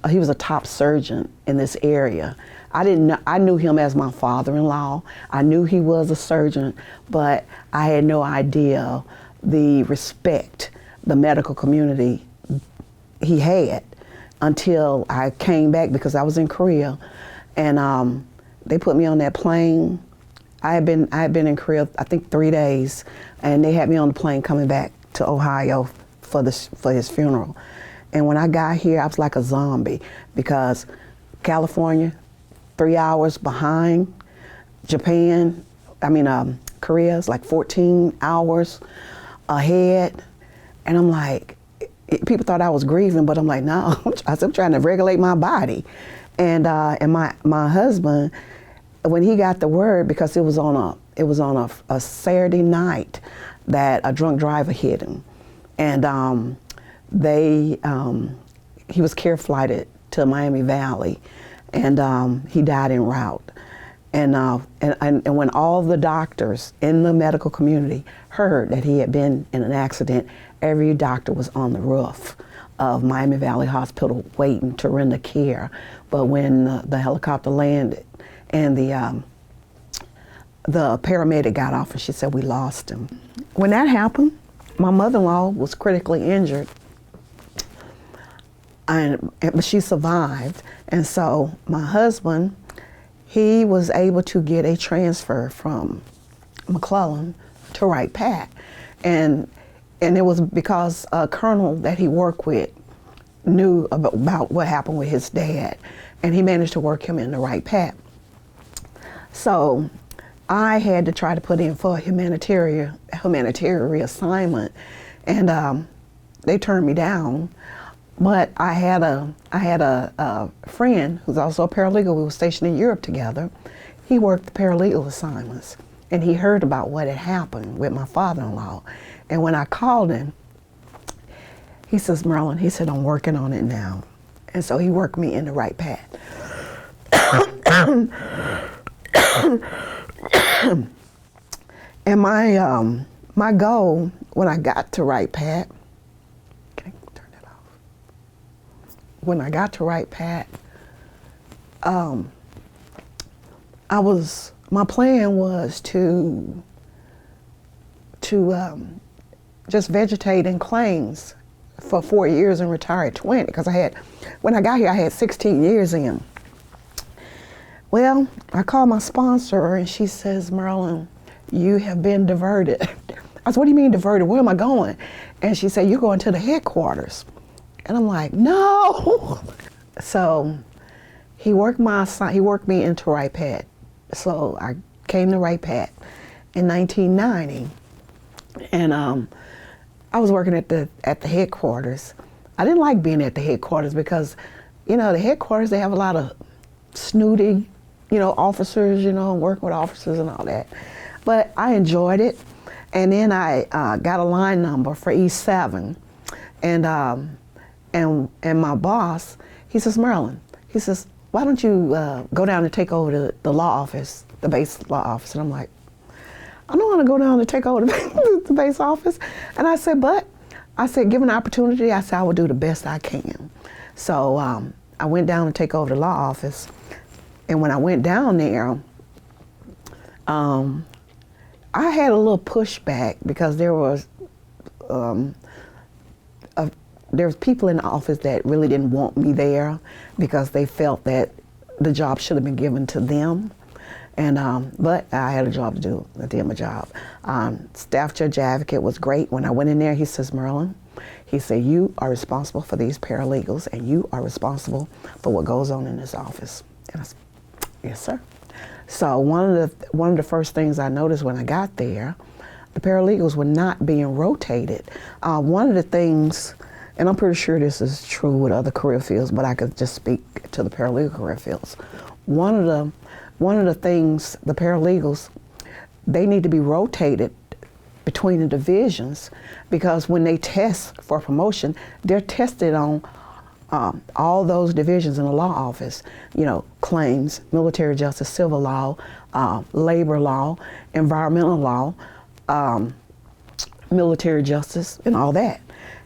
he was a top surgeon in this area. I knew him as my father-in-law. I knew he was a surgeon, but I had no idea the respect the medical community he had until I came back, because I was in Korea, and they put me on that plane. I had been in Korea, I think 3 days, and they had me on the plane coming back to Ohio for his funeral. And when I got here, I was like a zombie, because California, 3 hours behind. Japan, Korea is like 14 hours ahead. And I'm like, people thought I was grieving, but I'm like, no, I'm trying to regulate my body. And my husband, when he got the word, because it was on a Saturday night that a drunk driver hit him, and he was care flighted to Miami Valley, and he died en route. And when all the doctors in the medical community heard that he had been in an accident, every doctor was on the roof of Miami Valley Hospital waiting to render care. But when the helicopter landed and the paramedic got off, and she said, we lost him. When that happened, my mother-in-law was critically injured, but she survived. And so my husband, he was able to get a transfer from McClellan to Wright Pat. And it was because a colonel that he worked with knew about what happened with his dad, and he managed to work him into Wright Pat. So I had to try to put in for a humanitarian reassignment, and they turned me down. But I had a friend who's also a paralegal. We were stationed in Europe together. He worked the paralegal assignments, and he heard about what had happened with my father-in-law. And when I called him, he says, Marylyn, he said, I'm working on it now. And so he worked me into Wright Pat. And my goal when I got to Wright Pat, when I got to Wright Pat, my plan was to just vegetate in claims for 4 years and retire at 20, because when I got here, I had 16 years in. Well, I called my sponsor, and she says, Marylyn, you have been diverted. I said, what do you mean diverted? Where am I going? And she said, you're going to the headquarters. And I'm like, no. So he worked me into Wright Pat. So I came to Wright Pat in 1990, and I was working at the headquarters. I didn't like being at the headquarters because, the headquarters, they have a lot of snooty, officers, working with officers and all that. But I enjoyed it. And then I got a line number for E7, and my boss, he says, Marylyn, he says, why don't you go down and take over the law office, the base law office? And I'm like, I don't want to go down and take over the base office. And I said, given the opportunity, I said, I will do the best I can. So I went down to take over the law office. And when I went down there, I had a little pushback because there was people in the office that really didn't want me there because they felt that the job should have been given to them. And but I had a job to do. I did my job. Staff judge advocate was great. When I went in there, he says, Marylyn, he said, you are responsible for these paralegals, and you are responsible for what goes on in this office. And I said, yes, sir. So one of the first things I noticed when I got there, the paralegals were not being rotated. One of the things, and I'm pretty sure this is true with other career fields, but I could just speak to the paralegal career fields. One of the things, the paralegals, they need to be rotated between the divisions, because when they test for promotion, they're tested on all those divisions in the law office, claims, military justice, civil law, labor law, environmental law, military justice, and all that.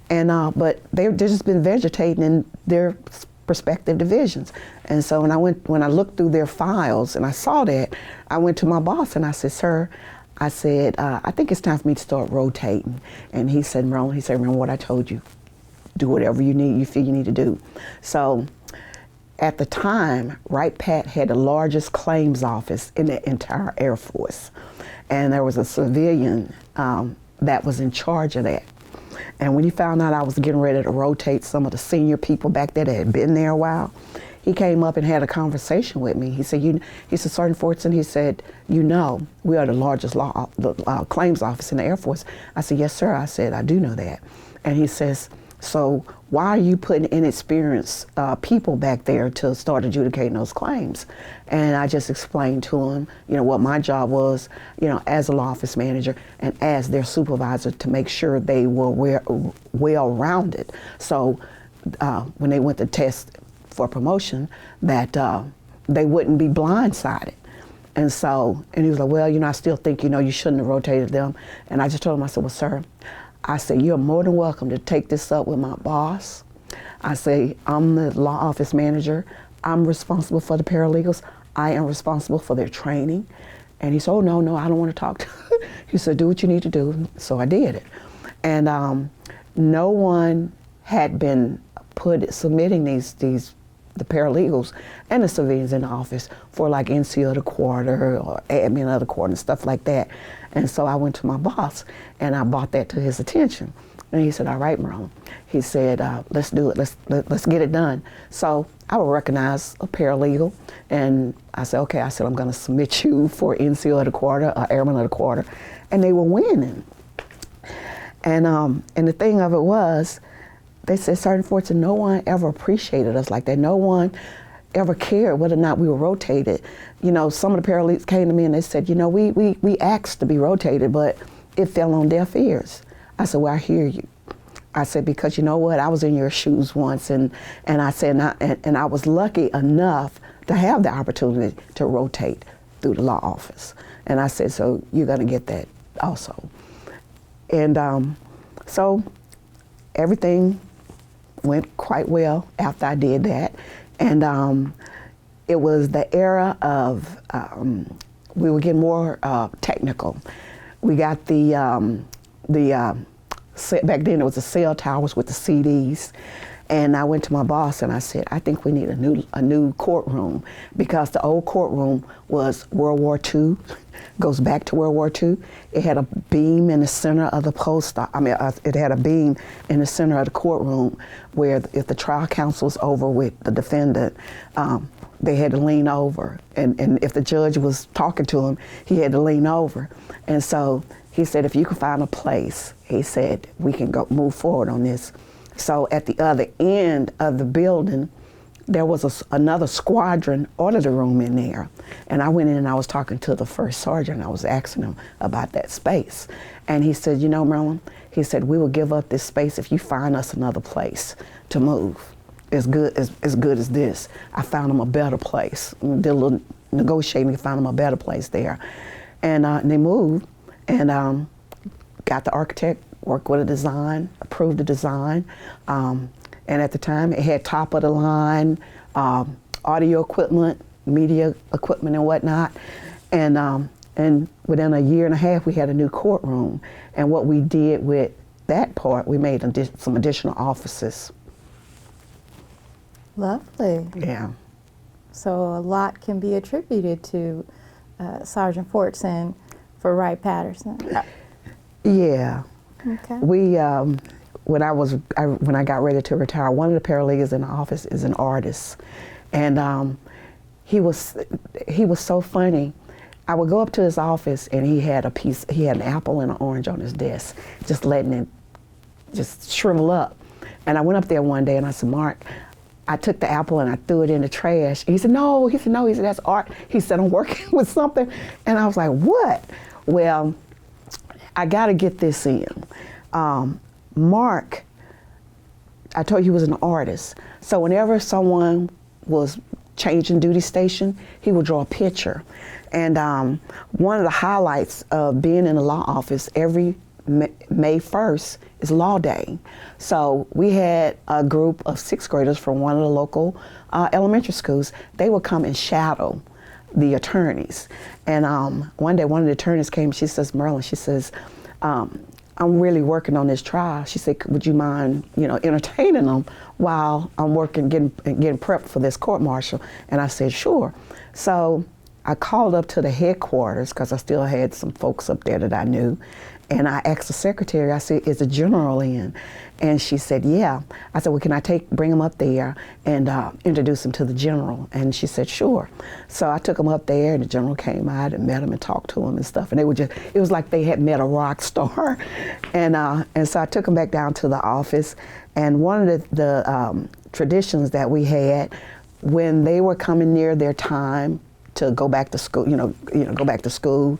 And but they've just been vegetating in their respective divisions. And so when I looked through their files and I saw that, I went to my boss and I said, sir, I said, I think it's time for me to start rotating. And he said, Marylyn, remember what I told you. Do whatever you feel you need to do. So at the time, Wright Pat had the largest claims office in the entire Air Force. And there was a civilian that was in charge of that. And when he found out I was getting ready to rotate some of the senior people back there that had been there a while, he came up and had a conversation with me. He said, Sergeant Fortson, he said, we are the largest claims office in the Air Force. I said, yes, sir. I said, I do know that. And he says, so why are you putting inexperienced people back there to start adjudicating those claims? And I just explained to him, what my job was, as a law office manager and as their supervisor to make sure they were well-rounded. So when they went to test for promotion, that they wouldn't be blindsided. And he was like, well, I still think, you shouldn't have rotated them. And I just told him, I said, well, sir, I said, you're more than welcome to take this up with my boss. I say, I'm the law office manager. I'm responsible for the paralegals. I am responsible for their training. And he said, oh, no, I don't want to talk to you. He said, do what you need to do. So I did it. And no one had been submitting the paralegals and the civilians in the office for like NCO of the quarter or admin of the quarter and stuff like that. And so I went to my boss and I brought that to his attention. And he said, all right, Marylyn. He said, let's do it. Let's get it done. So I would recognize a paralegal. And I said, okay, I'm going to submit you for NCO of the quarter or airman of the quarter. And they were winning. And the thing of it was, they said, Sergeant Fortson, no one ever appreciated us like that. No one ever cared whether or not we were rotated. Some of the paralegals came to me and they said, we asked to be rotated, but it fell on deaf ears. I said, well, I hear you. I said, because you know what, I was in your shoes once, and I said, and I was lucky enough to have the opportunity to rotate through the law office. And I said, so you're gonna get that also. And so everything went quite well after I did that. And it was the era of, we were getting more technical. We got back then it was the cell towers with the CDs. And I went to my boss and I said, I think we need a new courtroom, because the old courtroom was World War II, goes back to World War II. It had a beam in the center of the it had a beam in the center of the courtroom where if the trial counsel was over with the defendant, they had to lean over. And if the judge was talking to him, he had to lean over. And so he said, if you can find a place, he said, we can move forward on this. So at the other end of the building, there was another squadron auditor room in there. And I went in and I was talking to the first sergeant. I was asking him about that space. And he said, Marylyn, he said, we will give up this space if you find us another place to move. As good as this. I found him a better place. Did a little negotiating to find him a better place there. And they moved and got the architect, worked with a design, approved the design. And at the time, it had top of the line audio equipment, media equipment and whatnot. And within a year and a half, we had a new courtroom. And what we did with that part, we made some additional offices. Lovely. Yeah. So a lot can be attributed to Sergeant Fortson for Wright Patterson. Yeah. Okay. We, when I got ready to retire, one of the paralegals in the office is an artist, and he was so funny. I would go up to his office and he had an apple and an orange on his desk, just letting it just shrivel up. And I went up there one day and I said, Mark, I took the apple and I threw it in the trash. He said, no. He said, that's art. He said, I'm working with something. And I was like, what? Well, I got to get this in. Mark, I told you he was an artist. So whenever someone was changing duty station, he would draw a picture. And one of the highlights of being in the law office, every May 1st is law day. So we had a group of 6th graders from one of the local elementary schools. They would come and shadow the attorneys. And one day one of the attorneys came, she says, Marylyn, she says, I'm really working on this trial. She said, would you mind, entertaining them while I'm working, getting prepped for this court martial? And I said, sure. So I called up to the headquarters because I still had some folks up there that I knew. And I asked the secretary, I said, is the general in? And she said, yeah. I said, well, can I bring him up there and introduce him to the general? And she said, sure. So I took him up there and the general came out and met him and talked to him and stuff. And it was like they had met a rock star. And so I took him back down to the office. And one of the traditions that we had, when they were coming near their time to go back to school, go back to school,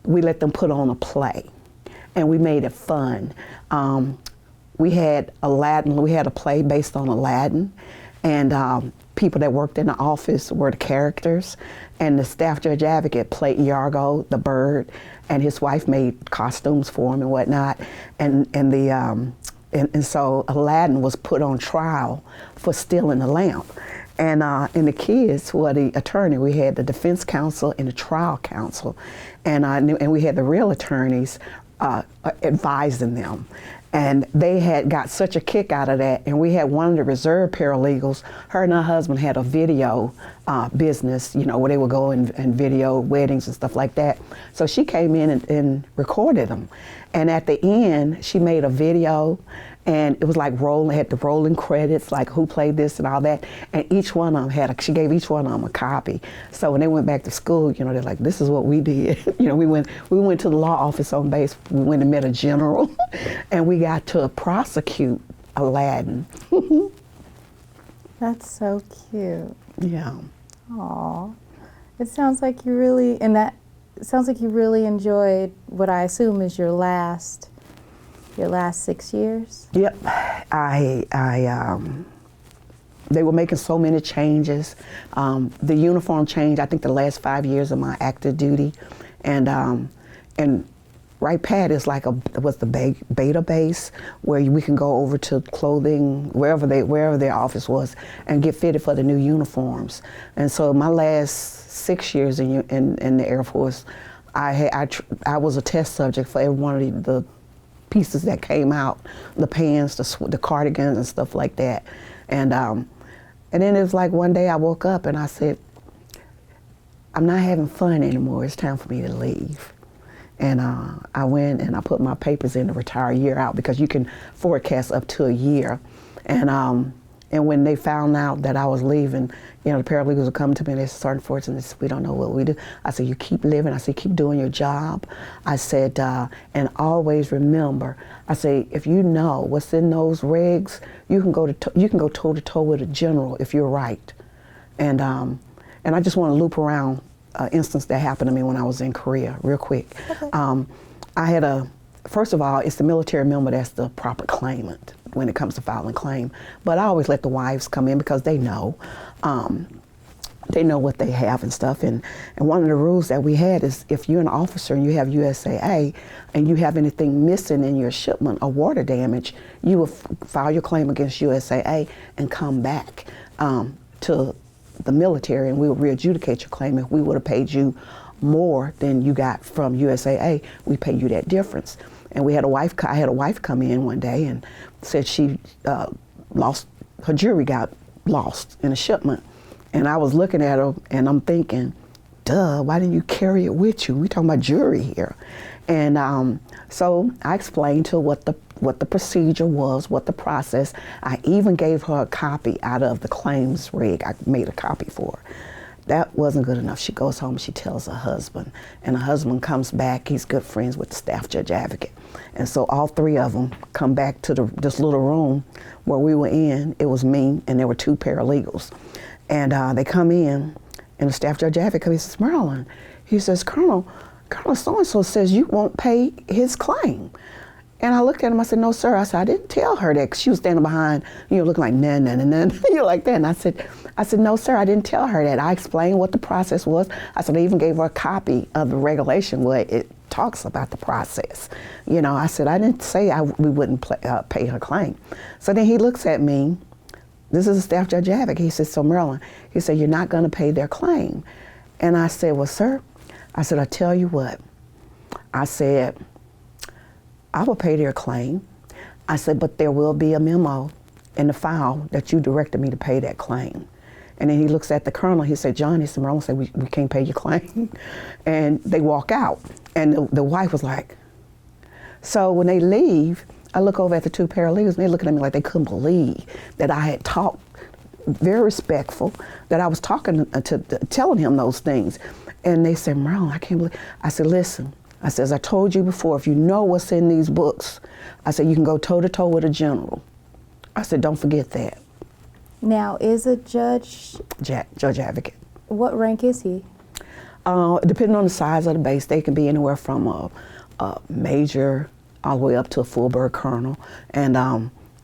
we let them put on a play, and we made it fun. We had Aladdin. We had a play based on Aladdin, and people that worked in the office were the characters, and the staff judge advocate played Yargo, the bird, and his wife made costumes for him and whatnot, and so Aladdin was put on trial for stealing the lamp. And the kids were the attorney. We had the defense counsel and the trial counsel, and we had the real attorneys advising them. And they had got such a kick out of that. And we had one of the reserve paralegals. Her and her husband had a video business, where they would go and video weddings and stuff like that. So she came in and recorded them. And at the end, she made a video, and it was like had the rolling credits, like who played this and all that. And each one of them she gave each one of them a copy. So when they went back to school, they're like, this is what we did. We went to the law office on base. We went and met a general, and we got to prosecute Aladdin. That's so cute. Yeah. Aw. It sounds like you really, enjoyed what I assume is your last 6 years? Yep. They were making so many changes. The uniform changed, I think, the last 5 years of my active duty. And Wright Pad is was the beta base where we can go over to clothing, wherever their office was, and get fitted for the new uniforms. And so my last 6 years in the Air Force, I was a test subject for every one of the pieces that came out, the pants, the cardigans and stuff like that. And then it was like one day I woke up and I said, I'm not having fun anymore. It's time for me to leave. And I went and I put my papers in to retire a year out, because you can forecast up to a year. And when they found out that I was leaving, the paralegals would come to me and they said, Sergeant Fortson, they said, we don't know what we do. I said, you keep living. I said, keep doing your job. I said, and always remember, I say, if you know what's in those regs, you can go toe to toe with a general if you're right. And I just want to loop around an instance that happened to me when I was in Korea real quick. Okay. First of all, it's the military member that's the proper claimant when it comes to filing claim. But I always let the wives come in because they know what they have and stuff. And one of the rules that we had is, if you're an officer and you have USAA and you have anything missing in your shipment or water damage, you will file your claim against USAA and come back to the military, and we will re-adjudicate your claim. If we would have paid you more than you got from USAA, we pay you that difference. And I had a wife come in one day and said she her jewelry got lost in a shipment. And I was looking at her and I'm thinking, duh, why didn't you carry it with you? We talking about jewelry here. And so I explained to her what the procedure was, what the process. I even gave her a copy out of the claims reg. I made a copy for her. That wasn't good enough. She goes home, she tells her husband, and her husband comes back. He's good friends with the staff judge advocate. And so all three of them come back to this little room where we were in. It was me, and there were two paralegals. And they come in, and the staff judge advocate, he says, Marylyn, he says, Colonel so-and-so says you won't pay his claim. And I looked at him, I said, no, sir. I said, I didn't tell her that. 'Cause she was standing behind, looking like, nah, like that. And I said, no, sir, I didn't tell her that. I explained what the process was. I said, I even gave her a copy of the regulation where it talks about the process. I said, I didn't say we wouldn't pay her claim. So then he looks at me. This is a staff judge advocate. He said, so Marylyn, he said, you're not going to pay their claim. And I said, well, sir, I said, I tell you what. I said, I will pay their claim. I said, but there will be a memo in the file that you directed me to pay that claim. And then he looks at the colonel. He said, John, he said, Marylyn said, we can't pay your claim. And they walk out. And the wife was like, so when they leave, I look over at the two paralegals, and they're looking at me like they couldn't believe that I had talked, very respectful, that I was talking telling him those things. And they said, Marylyn, I can't believe. I said, listen, I said, as I told you before, if you know what's in these books, I said, you can go toe to toe with a general. I said, don't forget that. Now, is a judge advocate. What rank is he? Depending on the size of the base, they can be anywhere from a major all the way up to a full-bird colonel. And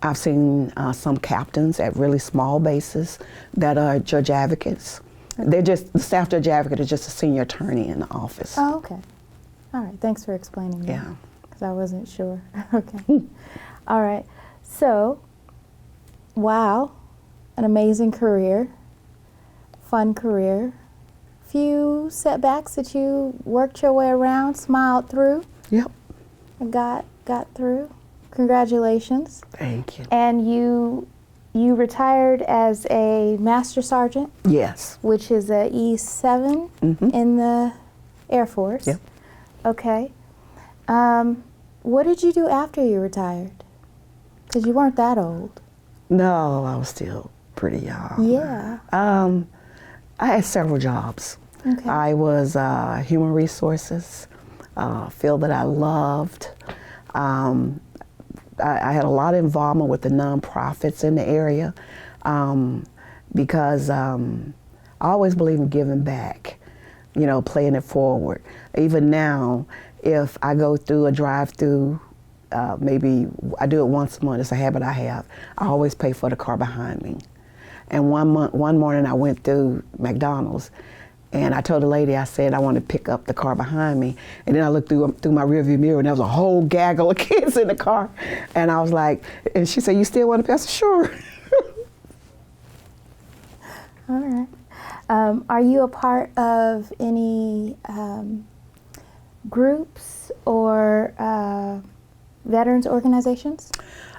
I've seen some captains at really small bases that are judge advocates. They're just, the staff judge advocate is just a senior attorney in the office. Oh, okay. All right, thanks for explaining that. Yeah. Because I wasn't sure. Okay. All right. So, wow, an amazing career, fun career. Few setbacks that you worked your way around, smiled through. Yep. And got through. Congratulations. Thank you. And you retired as a master sergeant. Yes. Which is a E7 in the Air Force. Yep. Okay. What did you do after you retired? Because you weren't that old. No, I was still pretty young. Yeah. I had several jobs. Okay. I was human resources, field that I loved. I had a lot of involvement with the nonprofits in the area because I always believe in giving back, paying it forward. Even now, if I go through a drive-through, maybe I do it once a month, it's a habit I have, I always pay for the car behind me. And one morning I went through McDonald's and I told the lady, I said, I want to pick up the car behind me. And then I looked through my rearview mirror and there was a whole gaggle of kids in the car. And I was like, and she said, you still want to pay? I said, sure. All right. Are you a part of any groups or veterans organizations?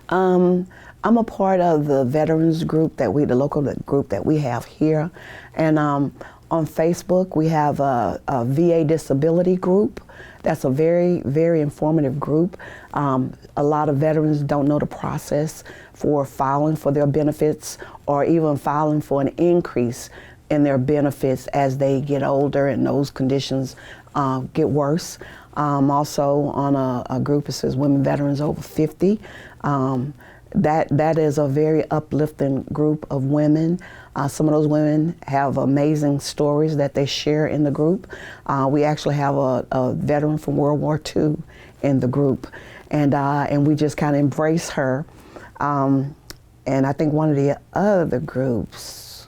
I'm a part of the veterans group the local group that we have here. And on Facebook, we have a VA disability group. That's a very, very informative group. A lot of veterans don't know the process for filing for their benefits or even filing for an increase in their benefits as they get older and those conditions get worse. Also on a group that says Women Veterans Over 50. That is a very uplifting group of women. Some of those women have amazing stories that they share in the group. We actually have a veteran from World War II in the group, and we just kind of embrace her. And I think one of the other groups,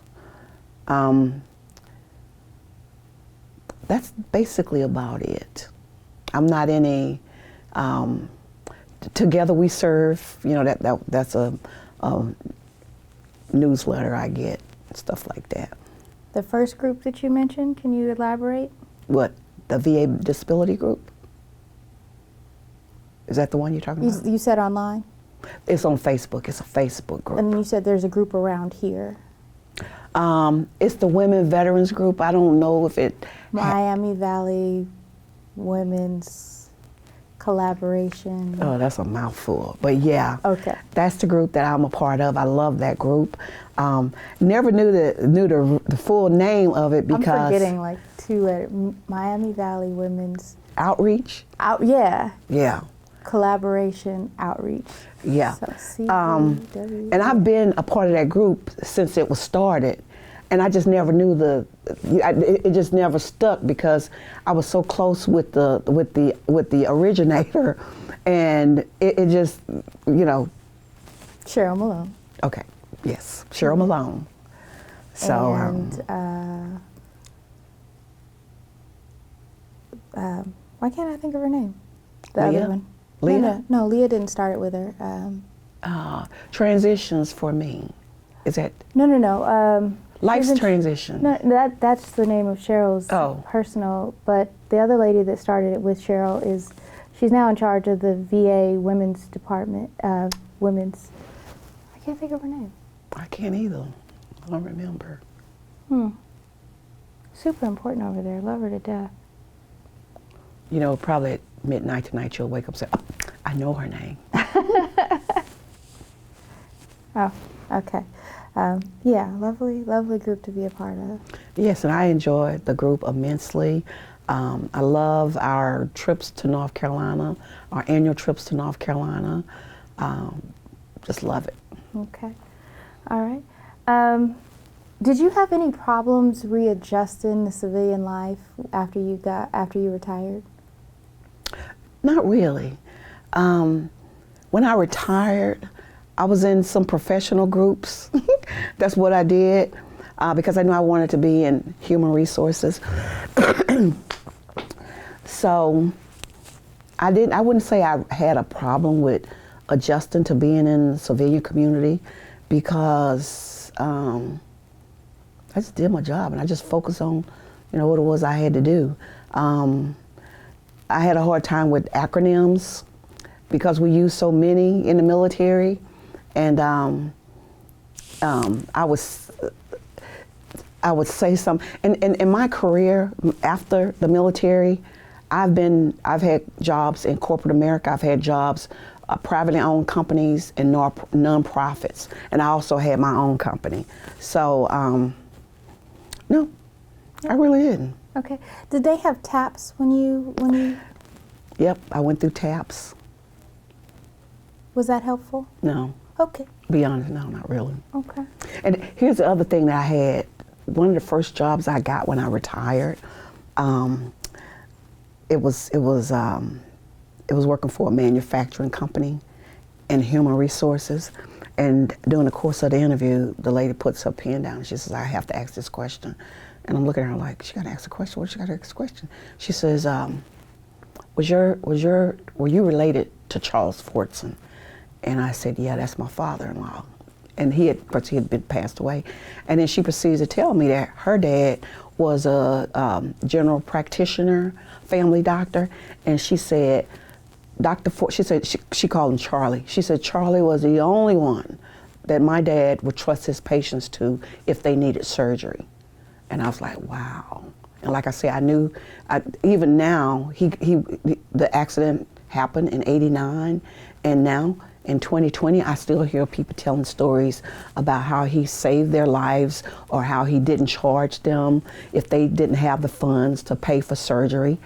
that's basically about it. I'm not any. Together We Serve, that's a newsletter I get, stuff like that. The first group that you mentioned, can you elaborate? What, the VA disability group? Is that the one you're talking about? You said online? It's on Facebook, it's a Facebook group. And you said there's a group around here. It's the Women Veterans group. I don't know if it... Miami Valley Women's Collaboration. Oh, that's a mouthful. But yeah, okay. That's the group that I'm a part of. I love that group. Never knew the full name of it because... I'm forgetting like two letters. Miami Valley Women's... Outreach? Yeah. Yeah. Collaboration Outreach. Yeah. So, and I've been a part of that group since it was started. And I just never knew it just never stuck because I was so close with the originator, And it just, you know. Cheryl Malone. Okay, yes, Cheryl Malone. So, why can't I think of her name? The Leah? other one. Leah? No, Leah didn't start it with her. Transitions for me. Is that? No. Life's Transition. No, that's the name of Cheryl's personal. But the other lady that started it with Cheryl she's now in charge of the VA Women's Department. I can't think of her name. I can't either. I don't remember. Super important over there. Love her to death. You know, probably at midnight tonight you'll wake up and say, oh, I know her name. Oh, okay. Yeah, lovely group to be a part of. Yes, and I enjoyed the group immensely. I love our trips to North Carolina, our annual trips to North Carolina. Just love it. Okay. All right. Did you have any problems readjusting the civilian life after you retired? Not really. When I retired, I was in some professional groups. That's what I did because I knew I wanted to be in human resources. So I wouldn't say I had a problem with adjusting to being in the civilian community because I just did my job and I just focused on, what it was I had to do. I had a hard time with acronyms because we use so many in the military, and I would say something. And in my career after the military, I've had jobs in corporate America. I've had jobs privately owned companies and non-profits, and I also had my own company. So no, I really didn't. Okay. Did they have TAPS when you? Yep, I went through TAPS. Was that helpful? No. Okay. To be honest, no, not really. Okay. And here's the other thing that I had. One of the first jobs I got when I retired, it was working for a manufacturing company in human resources. And during the course of the interview, the lady puts her pen down and she says, I have to ask this question. And I'm looking at her like, she got to ask the question? What she got to ask the question? She says, were you related to Charles Fortson? And I said, yeah, that's my father-in-law. And he had been passed away. And then she proceeds to tell me that her dad was a general practitioner, family doctor. And she said, she called him Charlie. She said, Charlie was the only one that my dad would trust his patients to if they needed surgery. And I was like, wow. And like I said, I knew, even now, the accident happened in '89, and now in 2020, I still hear people telling stories about how he saved their lives or how he didn't charge them if they didn't have the funds to pay for surgery.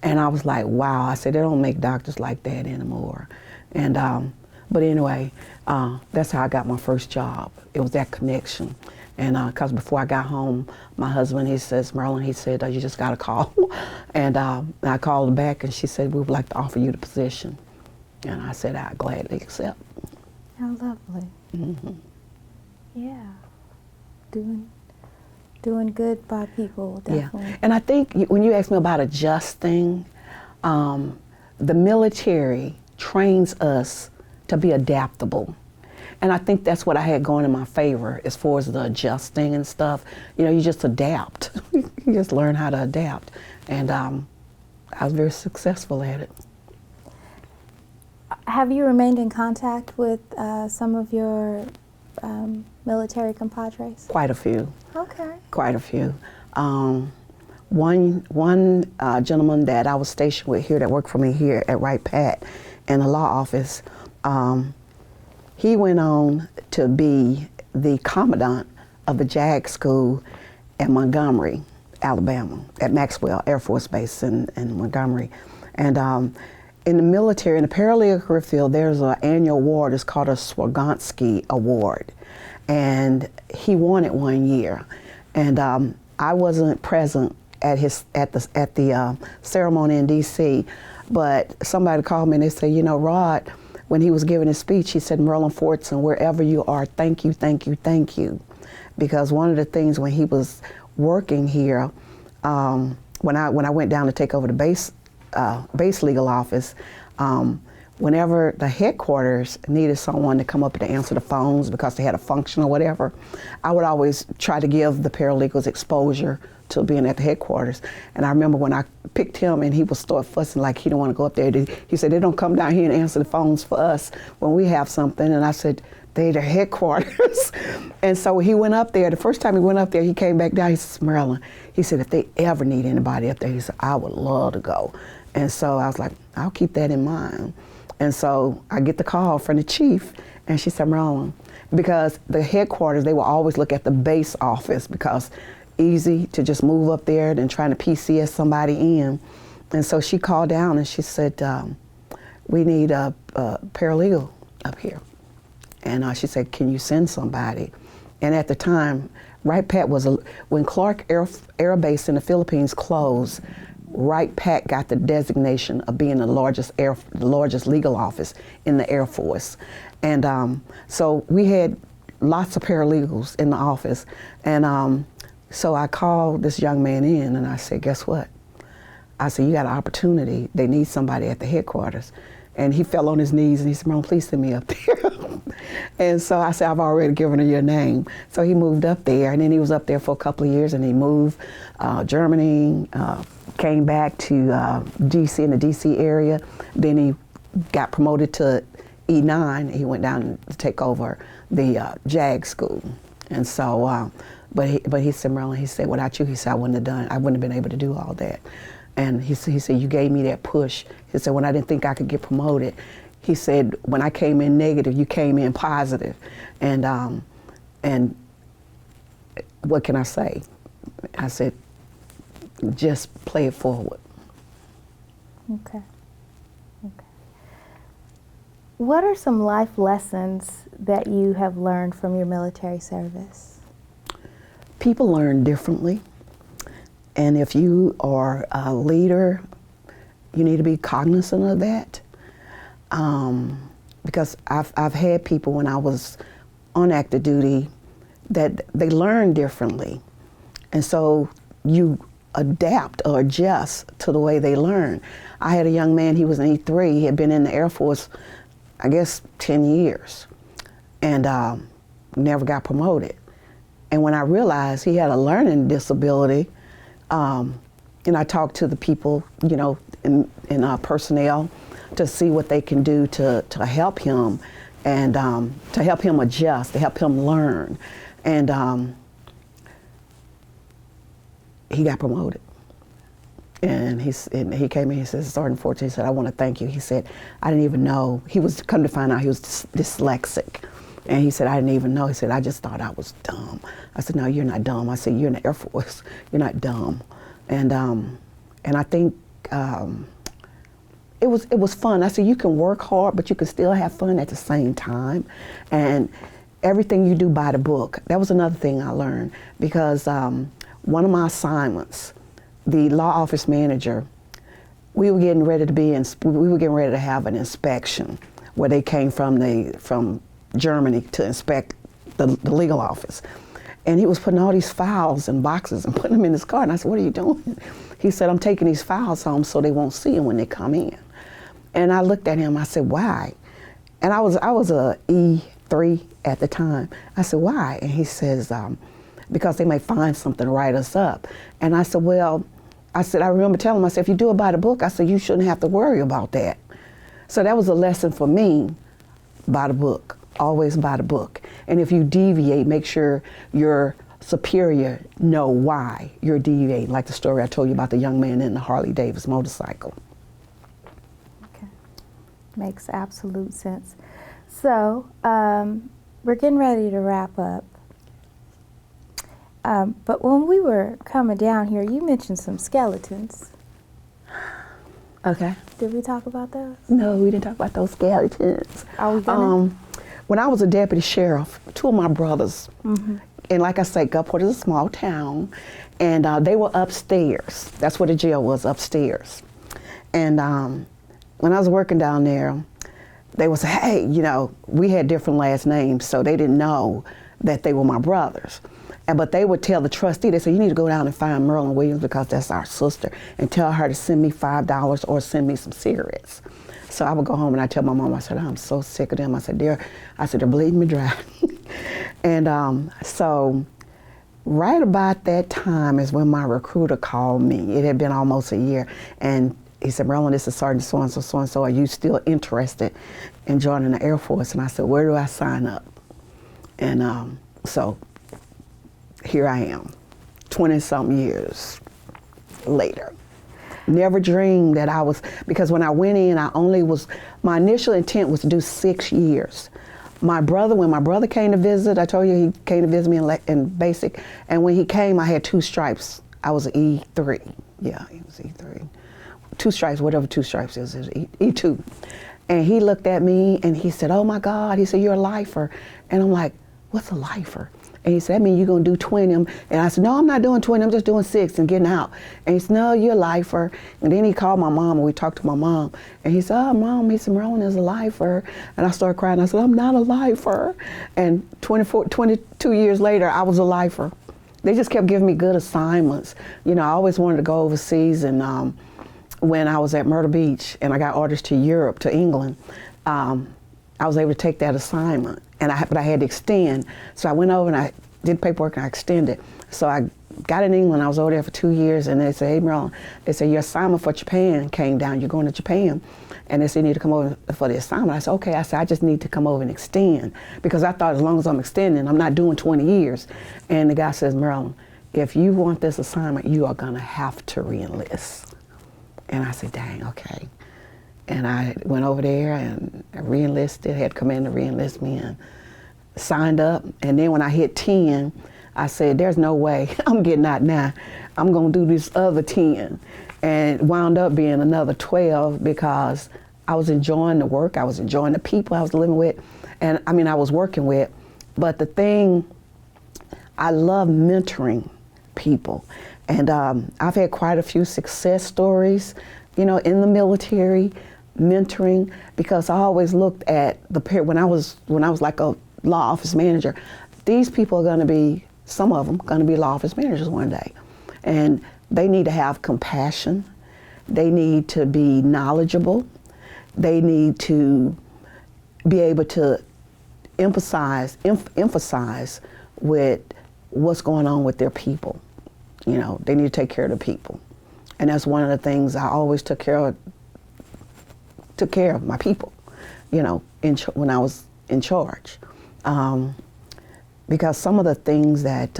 And I was like, wow. I said, they don't make doctors like that anymore. And but anyway, that's how I got my first job. It was that connection. And because before I got home, my husband, he says, Marylyn, he said, you just got to call. And I called her back and she said, we would like to offer you the position. And I said, I gladly accept. How lovely. Mm-hmm. Yeah. Doing good by people, definitely. Yeah. And I think when you ask me about adjusting, the military trains us to be adaptable. And I think that's what I had going in my favor as far as the adjusting and stuff. You just adapt. You just learn how to adapt. And I was very successful at it. Have you remained in contact with some of your military compadres? Quite a few. Okay. Quite a few. One gentleman that I was stationed with here that worked for me here at Wright in the law office, he went on to be the commandant of the JAG school in Montgomery, Alabama, at Maxwell Air Force Base in Montgomery. And in the military, in the paralegal career field, there's an annual award. It's called a Swagonsky Award. And he won it one year. And I wasn't present at the ceremony in D.C., But somebody called me and they said, you know, Rod, when he was giving his speech, he said, Marylyn Fortson, wherever you are, thank you, thank you, thank you. Because one of the things when he was working here, when I went down to take over the base legal office, whenever the headquarters needed someone to come up and answer the phones because they had a function or whatever, I would always try to give the paralegals exposure to being at the headquarters. And I remember when I picked him and he would start fussing like he didn't want to go up there. He said, they don't come down here and answer the phones for us when we have something. And I said, they're the headquarters. And so he went up there. The first time he went up there, he came back down. He said, Marylyn, he said, if they ever need anybody up there, he said, I would love to go. And so I was like, I'll keep that in mind. And so I get the call from the chief, and she said, Marylyn, because the headquarters, they will always look at the base office because easy to just move up there than trying to PCS somebody in. And so she called down and she said, we need a paralegal up here. And she said, can you send somebody? And at the time, Wright Pat was, when Clark Air Base in the Philippines closed, Wright Pat got the designation of being the largest legal office in the Air Force. And so we had lots of paralegals in the office. And so I called this young man in and I said, guess what? I said, you got an opportunity. They need somebody at the headquarters. And he fell on his knees and he said, Marylyn, please send me up there. And so I said, I've already given her your name. So he moved up there, and then he was up there for a couple of years, and he moved Germany, came back to DC, in the DC area. Then he got promoted to E9. He went down to take over the JAG school. And so, but he said, Marylyn, he said, without you, he said, I wouldn't have been able to do all that. And he said, you gave me that push. He said, when I didn't think I could get promoted, he said, when I came in negative, you came in positive. And what can I say? I said, just play it forward. Okay. Okay. What are some life lessons that you have learned from your military service? People learn differently. And if you are a leader, you need to be cognizant of that. Because I've had people when I was on active duty that they learn differently. And so you adapt or adjust to the way they learn. I had a young man, he was an E3, he had been in the Air Force, I guess 10 years, and never got promoted. And when I realized he had a learning disability, and I talked to the people, you know, in personnel to see what they can do to help him and to help him adjust, to help him learn. And he got promoted. And he came in, he said, Sergeant Fortson, he said, I want to thank you. He said, I didn't even know. He was, come to find out he was dyslexic. And he said, I didn't even know. He said, I just thought I was dumb. I said, no, you're not dumb. I said, you're in the Air Force. You're not dumb. And I think it was fun. I said, you can work hard, but you can still have fun at the same time. And everything you do by the book. That was another thing I learned, because one of my assignments, the law office manager, we were getting ready to have an inspection where they came from Germany to inspect the legal office. And he was putting all these files in boxes and putting them in his car. And I said, what are you doing? He said, I'm taking these files home so they won't see them when they come in. And I looked at him, I said, why? And I was a E3 at the time. I said, why? And he says, because they may find something to write us up. And I said, well, I remember telling him, I said, if you do it by the book, I said, you shouldn't have to worry about that. So that was a lesson for me, by the book, always by the book. And if you deviate, make sure your superior know why you're deviating, like the story I told you about the young man in the Harley Davidson motorcycle. Okay, makes absolute sense. So we're getting ready to wrap up. But when we were coming down here, you mentioned some skeletons. Okay. Did we talk about those? No, we didn't talk about those skeletons. Are we gonna? When I was a deputy sheriff, two of my brothers, Mm-hmm. and like I say, Gulfport is a small town, and they were upstairs. That's where the jail was, upstairs. And when I was working down there, they would say, hey, you know, we had different last names, so they didn't know that they were my brothers. But they would tell the trustee, they said, you need to go down and find Marylyn Williams because that's our sister, and tell her to send me $5 or send me some cigarettes. So I would go home and I tell my mom, I said, I'm so sick of them. I said, they're bleeding me dry. And so right about that time is when my recruiter called me. It had been almost a year. And he said, Marylyn, this is Sergeant so-and-so, so-and-so. Are you still interested in joining the Air Force? And I said, where do I sign up? And so here I am, 20-something years later. Never dreamed that I was, because when I went in, my initial intent was to do 6 years. When my brother came to visit, I told you he came to visit me in basic, and when he came, I had 2 stripes. I was an E3. Yeah, he was E3. 2 stripes, whatever 2 stripes is E2. And he looked at me and he said, oh my God, he said, you're a lifer. And I'm like, what's a lifer? And he said, that means you're going to do 20. And I said, no, I'm not doing 20. I'm just doing 6 and getting out. And he said, no, you're a lifer. And then he called my mom and we talked to my mom. And he said, oh, Mom, he said, Marylyn is a lifer. And I started crying. I said, I'm not a lifer. And 22 years later, I was a lifer. They just kept giving me good assignments. You know, I always wanted to go overseas. And when I was at Myrtle Beach and I got orders to Europe, to England, I was able to take that assignment. But I had to extend. So I went over and I did paperwork and I extended. So I got in England. I was over there for 2 years, and they said, hey, Marylyn, they said, your assignment for Japan came down. You're going to Japan. And they said, you need to come over for the assignment. I said, okay. I said, I just need to come over and extend, because I thought as long as I'm extending, I'm not doing 20 years. And the guy says, Marylyn, if you want this assignment, you are going to have to re-enlist. And I said, dang, okay. And I went over there and I re-enlisted, had commander re-enlist me, and signed up. And then when I hit 10, I said, there's no way I'm getting out now. I'm going to do this other 10. And it wound up being another 12 because I was enjoying the work. I was enjoying the people I was living with. And I mean, I was working with. But the thing, I love mentoring people. And I've had quite a few success stories, you know, in the military, mentoring, because I always looked at when I was like a law office manager, these people are going to be, some of them, going to be law office managers one day. And they need to have compassion. They need to be knowledgeable. They need to be able to emphasize with what's going on with their people. You know, they need to take care of the people. And that's one of the things I always took care of my people, you know, when I was in charge. Because some of the things that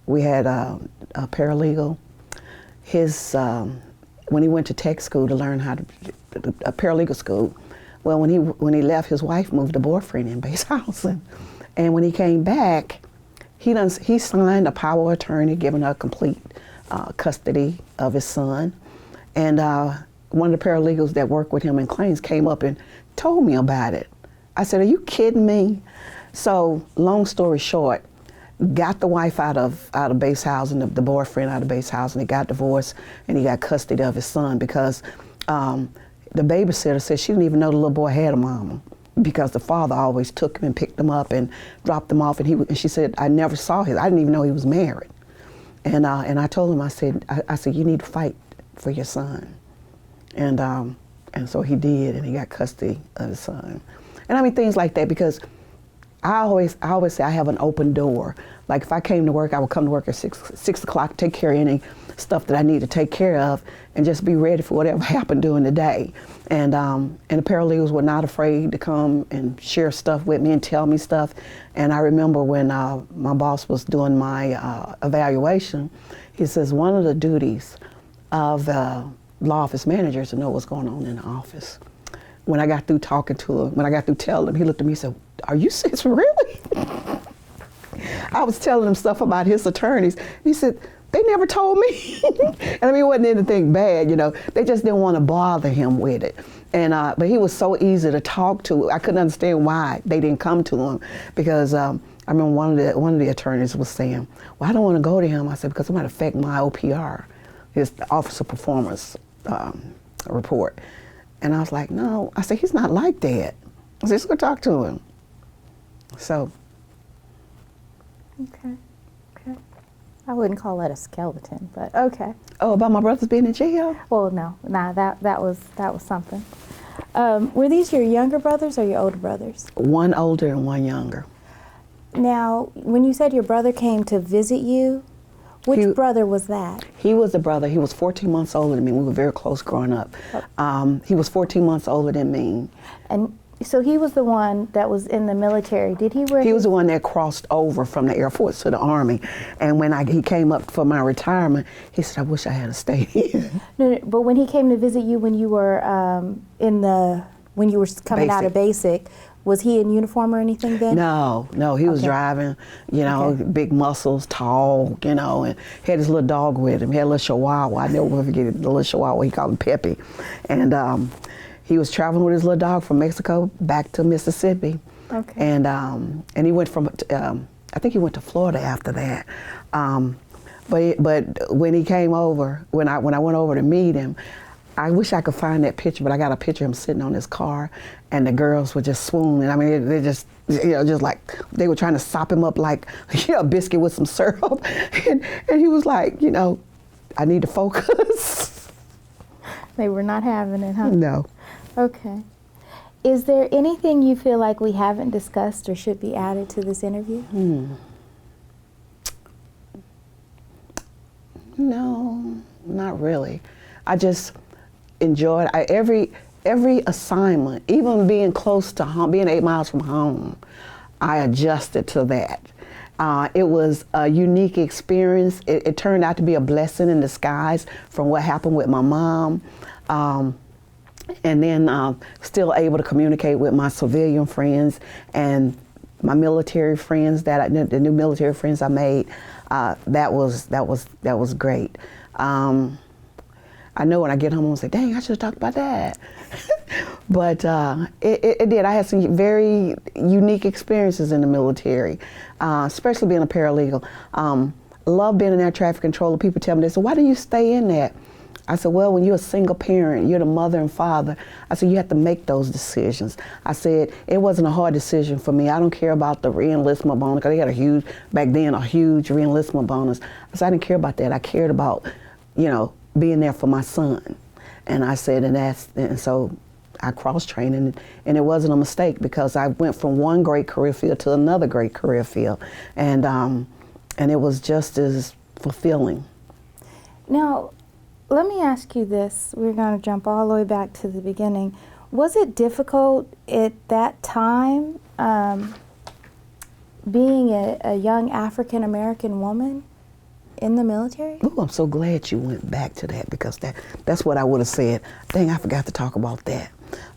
we had a paralegal, when he went to tech school to learn how to, a paralegal school, well, when he left, his wife moved a boyfriend in base housing. And when he came back, he signed a power of attorney giving her complete custody of his son. And one of the paralegals that worked with him in claims came up and told me about it. I said, are you kidding me? So long story short, got the wife out of base housing, the boyfriend out of base housing. He got divorced and he got custody of his son because the babysitter said she didn't even know the little boy had a mama, because the father always took him and picked him up and dropped him off. And she said, I never saw him. I didn't even know he was married. And I told him, I said, you need to fight for your son. And so he did, and he got custody of his son. And I mean, things like that, because I always say I have an open door. Like if I came to work, I would come to work at 6 o'clock, take care of any stuff that I need to take care of, and just be ready for whatever happened during the day. And the paralegals were not afraid to come and share stuff with me and tell me stuff. And I remember when my boss was doing my evaluation, he says, one of the duties of law office managers to know what's going on in the office. When I got through talking to him, when I got through telling him, he looked at me and said, are you serious, really? I was telling him stuff about his attorneys. He said, they never told me. And I mean, it wasn't anything bad, you know. They just didn't want to bother him with it. And but he was so easy to talk to. I couldn't understand why they didn't come to him, because I remember one of the attorneys was saying, well, I don't want to go to him. I said, because it might affect my OPR, his officer performance report. And I was like, no. I said, he's not like that. I said, let's go talk to him. So. Okay. Okay. I wouldn't call that a skeleton, but okay. Oh, about my brothers being in jail? Well, no, that was something. Were these your younger brothers or your older brothers? One older and one younger. Now, when you said your brother came to visit you, which brother was that? He was the brother. He was 14 months older than me. We were very close growing up. He was 14 months older than me. And so he was the one that was in the military. Did he wear? He was the one that crossed over from the Air Force to the Army. And when he came up for my retirement, he said, I wish I had stayed here. No, but when he came to visit you when you were when you were coming out of basic, was he in uniform or anything then? No, he was driving, big muscles, tall, and had his little dog with him. He had a little chihuahua. I never will forget it, the little chihuahua. He called him Peppy. And he was traveling with his little dog from Mexico back to Mississippi. Okay. And he went from, I think he went to Florida after that. But when he came over, when I went over to meet him, I wish I could find that picture, but I got a picture of him sitting on his car, and the girls were just swooning. I mean, they just, just like, they were trying to sop him up like, a biscuit with some syrup. And he was like, I need to focus. They were not having it, huh? No. Okay. Is there anything you feel like we haven't discussed or should be added to this interview? No, not really. I just enjoyed every assignment, even being close to home, being 8 miles from home. I adjusted to that. It was a unique experience. It turned out to be a blessing in disguise from what happened with my mom. And then still able to communicate with my civilian friends and my military friends, the new military friends I made. That was great. I know when I get home, I'm gonna say, dang, I should have talked about that. But it did. I had some very unique experiences in the military, especially being a paralegal. Love being an air traffic controller. People tell me, they say, why do you stay in that? I said, well, when you're a single parent, you're the mother and father, I said, you have to make those decisions. I said, it wasn't a hard decision for me. I don't care about the re-enlistment bonus, because they had back then, a huge re-enlistment bonus. I said, I didn't care about that. I cared about, being there for my son. And I said, and so I cross-trained, and it wasn't a mistake, because I went from one great career field to another great career field. And it was just as fulfilling. Now, let me ask you this. We're going to jump all the way back to the beginning. Was it difficult at that time, being a young African-American woman in the military? Oh, I'm so glad you went back to that, because that's what I would have said. Dang, I forgot to talk about that.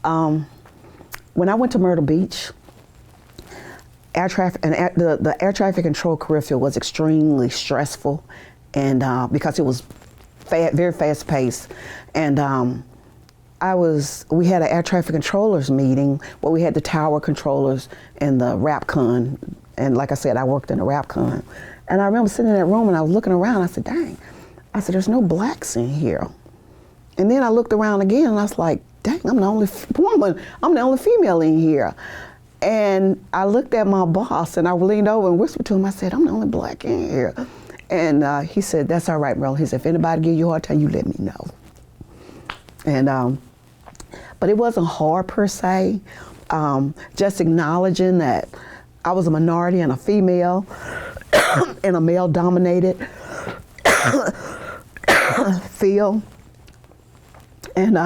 When I went to Myrtle Beach, the air traffic control career field was extremely stressful, and because it was very fast paced. And we had an air traffic controllers meeting where we had the tower controllers and the RAPCON. And like I said, I worked in the RAPCON. And I remember sitting in that room and I was looking around. I said, dang, there's no blacks in here. And then I looked around again and I was like, dang, I'm the only woman, I'm the only female in here. And I looked at my boss and I leaned over and whispered to him, I said, I'm the only black in here. And he said, that's all right, Marylyn. He said, if anybody give you a hard time, you let me know. And, but it wasn't hard per se. Just acknowledging that I was a minority and a female in a male-dominated field. And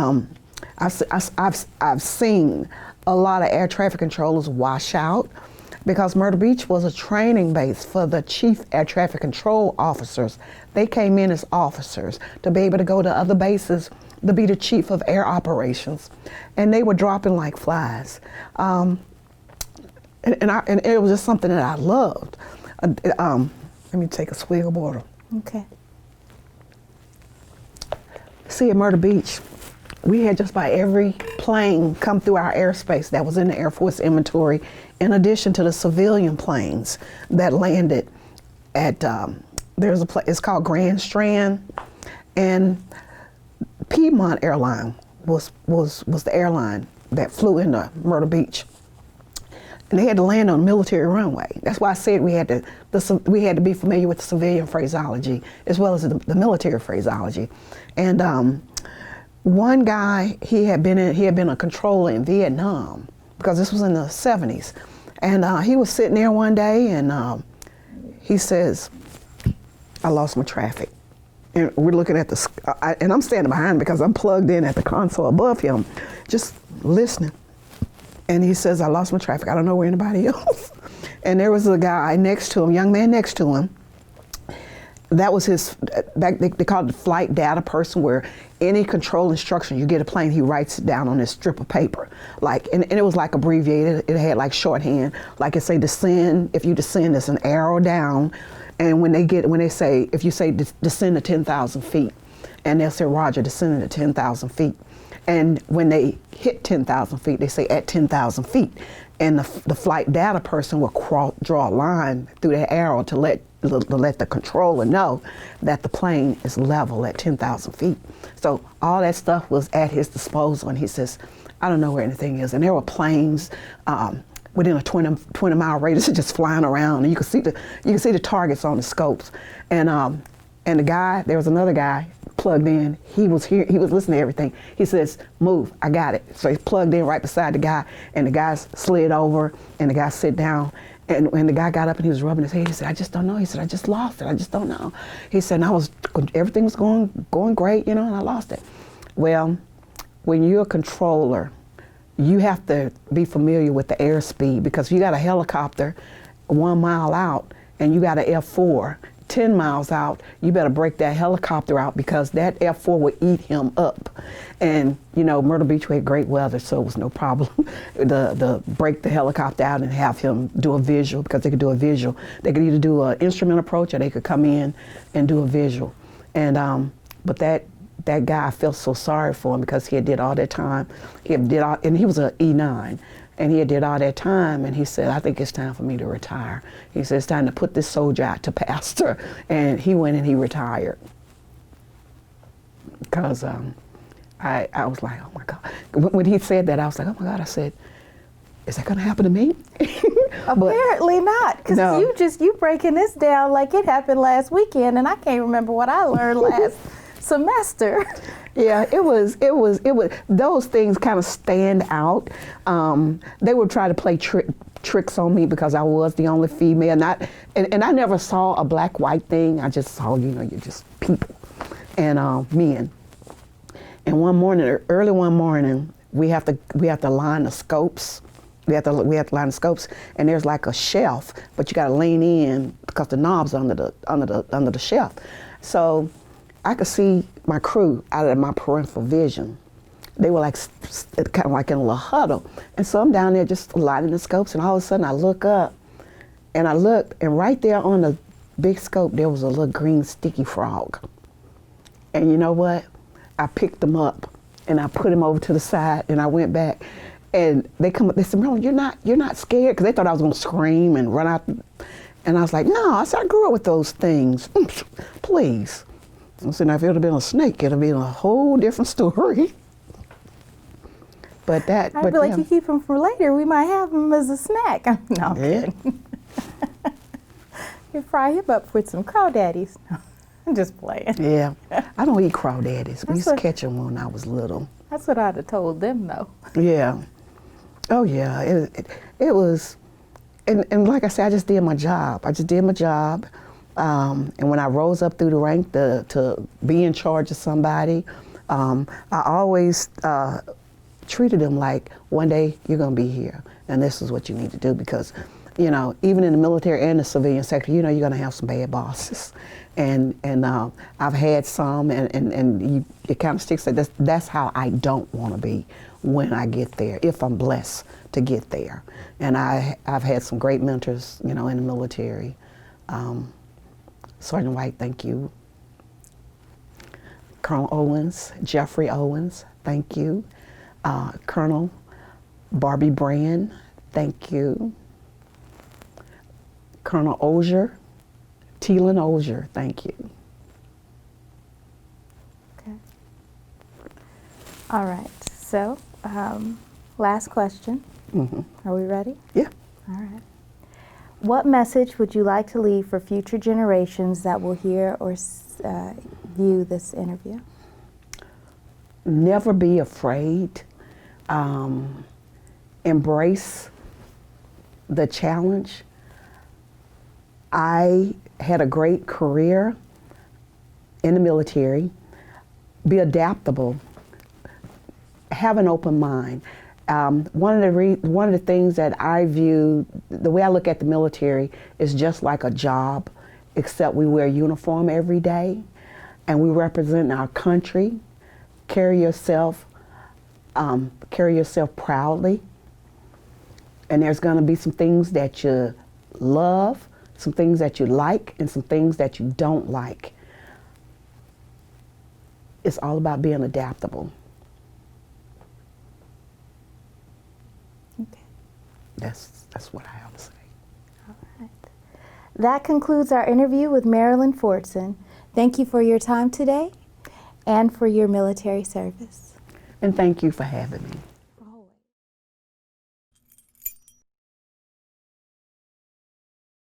I've seen a lot of air traffic controllers wash out, because Myrtle Beach was a training base for the chief air traffic control officers. They came in as officers to be able to go to other bases to be the chief of air operations. And they were dropping like flies. And it was just something that I loved. Let me take a swig of water. Okay. See, at Myrtle Beach, we had just about every plane come through our airspace that was in the Air Force inventory, in addition to the civilian planes that landed at, it's called Grand Strand, and Piedmont Airline was the airline that flew into Myrtle Beach. And they had to land on a military runway. That's why I said we had to be familiar with the civilian phraseology as well as the military phraseology. And one guy, he had been a controller in Vietnam, because this was in the 70s. And he was sitting there one day, and he says, "I lost my traffic." And we're looking at and I'm standing behind him because I'm plugged in at the console above him, just listening. And he says, "I lost my traffic. I don't know where anybody else." And there was a guy next to him, young man next to him. That was his, they called it the flight data person, where any control instruction you get a plane, he writes it down on this strip of paper. And it was like abbreviated. It had like shorthand, like it say descend. If you descend, it's an arrow down. And if you say descend to 10,000 feet, and they'll say, "Roger, descending to 10,000 feet." And when they hit 10,000 feet, they say at 10,000 feet. And the flight data person will draw a line through that arrow to let the controller know that the plane is level at 10,000 feet. So all that stuff was at his disposal. And he says, "I don't know where anything is." And there were planes within a 20-mile radius just flying around, and you could see the targets on the scopes. And the guy, there was another guy plugged in. He was listening to everything. He says, "Move, I got it." So he's plugged in right beside the guy, and the guy slid over, and the guy sit down. And when the guy got up and he was rubbing his head, he said, "I just don't know." He said, "I just lost it. I just don't know." He said, everything was going great, and I lost it. Well, when you're a controller, you have to be familiar with the airspeed, because if you got a helicopter 1 mile out and you got an F4 10 miles out, you better break that helicopter out, because that F4 will eat him up. And Myrtle Beach, we had great weather, so it was no problem to break the helicopter out and have him do a visual, because they could do a visual. They could either do an instrument approach, or they could come in and do a visual. And but that guy, I felt so sorry for him, because he had did all that time. And he was an E9. And he had did all that time, and he said, "I think it's time for me to retire." He said, "It's time to put this soldier out to pasture." And he went and he retired. Because I was like, oh my God. When he said that, I was like, oh my God. I said, is that going to happen to me? Apparently not, because No. you breaking this down like it happened last weekend, and I can't remember what I learned last semester. Yeah, it was, those things kind of stand out. They would try to play tricks on me, because I was the only female. And I never saw a black-white thing. I just saw, you're just people and men. And one morning, early one morning, we have to line the scopes. We have to line the scopes, and there's like a shelf, but you got to lean in, because the knob's under the shelf. So I could see my crew out of my peripheral vision. They were like kind of like in a little huddle. And so I'm down there just lighting the scopes, and all of a sudden I look up, and I looked, and right there on the big scope, there was a little green sticky frog. And you know what? I picked them up, and I put him over to the side, and I went back. And they said, "Marylyn, you're not scared?" Because they thought I was going to scream and run out. And I was like, "No," I said, "I grew up with those things. Please." I said, "Now if it would have been a snake, it would have been a whole different story." But I'd be like, "You keep them for later. We might have them as a snack." No, I'm kidding. You fry him up with some crawdaddies. No, I'm just playing. Yeah, I don't eat crawdaddies. We used to catch them when I was little. That's what I'd have told them, though. Yeah. Oh yeah. It was, and like I said, I just did my job. And when I rose up through the rank to be in charge of somebody, I always treated them like, one day you're going to be here, and this is what you need to do, because, even in the military and the civilian sector, you're going to have some bad bosses. And I've had some, and it kind of sticks. That's how I don't want to be when I get there, if I'm blessed to get there. And I've had some great mentors, in the military. Sergeant Wright, thank you. Colonel Owens, Jeffrey Owens, thank you. Colonel Barbie Brand, thank you. Colonel Ozier, Teelan Ozier, thank you. Okay. All right, so last question. Are we ready? Yeah. All right. What message would you like to leave for future generations that will hear or view this interview? Never be afraid. Embrace the challenge. I had a great career in the military. Be adaptable. Have an open mind. One of the things that I view, the way I look at the military is just like a job, except we wear uniform every day and we represent our country. Carry yourself proudly. And there's going to be some things that you love, some things that you like, and some things that you don't like. It's all about being adaptable. Okay. That's what I have to say. All right. That concludes our interview with Marylyn Fortson. Thank you for your time today and for your military service. And thank you for having me.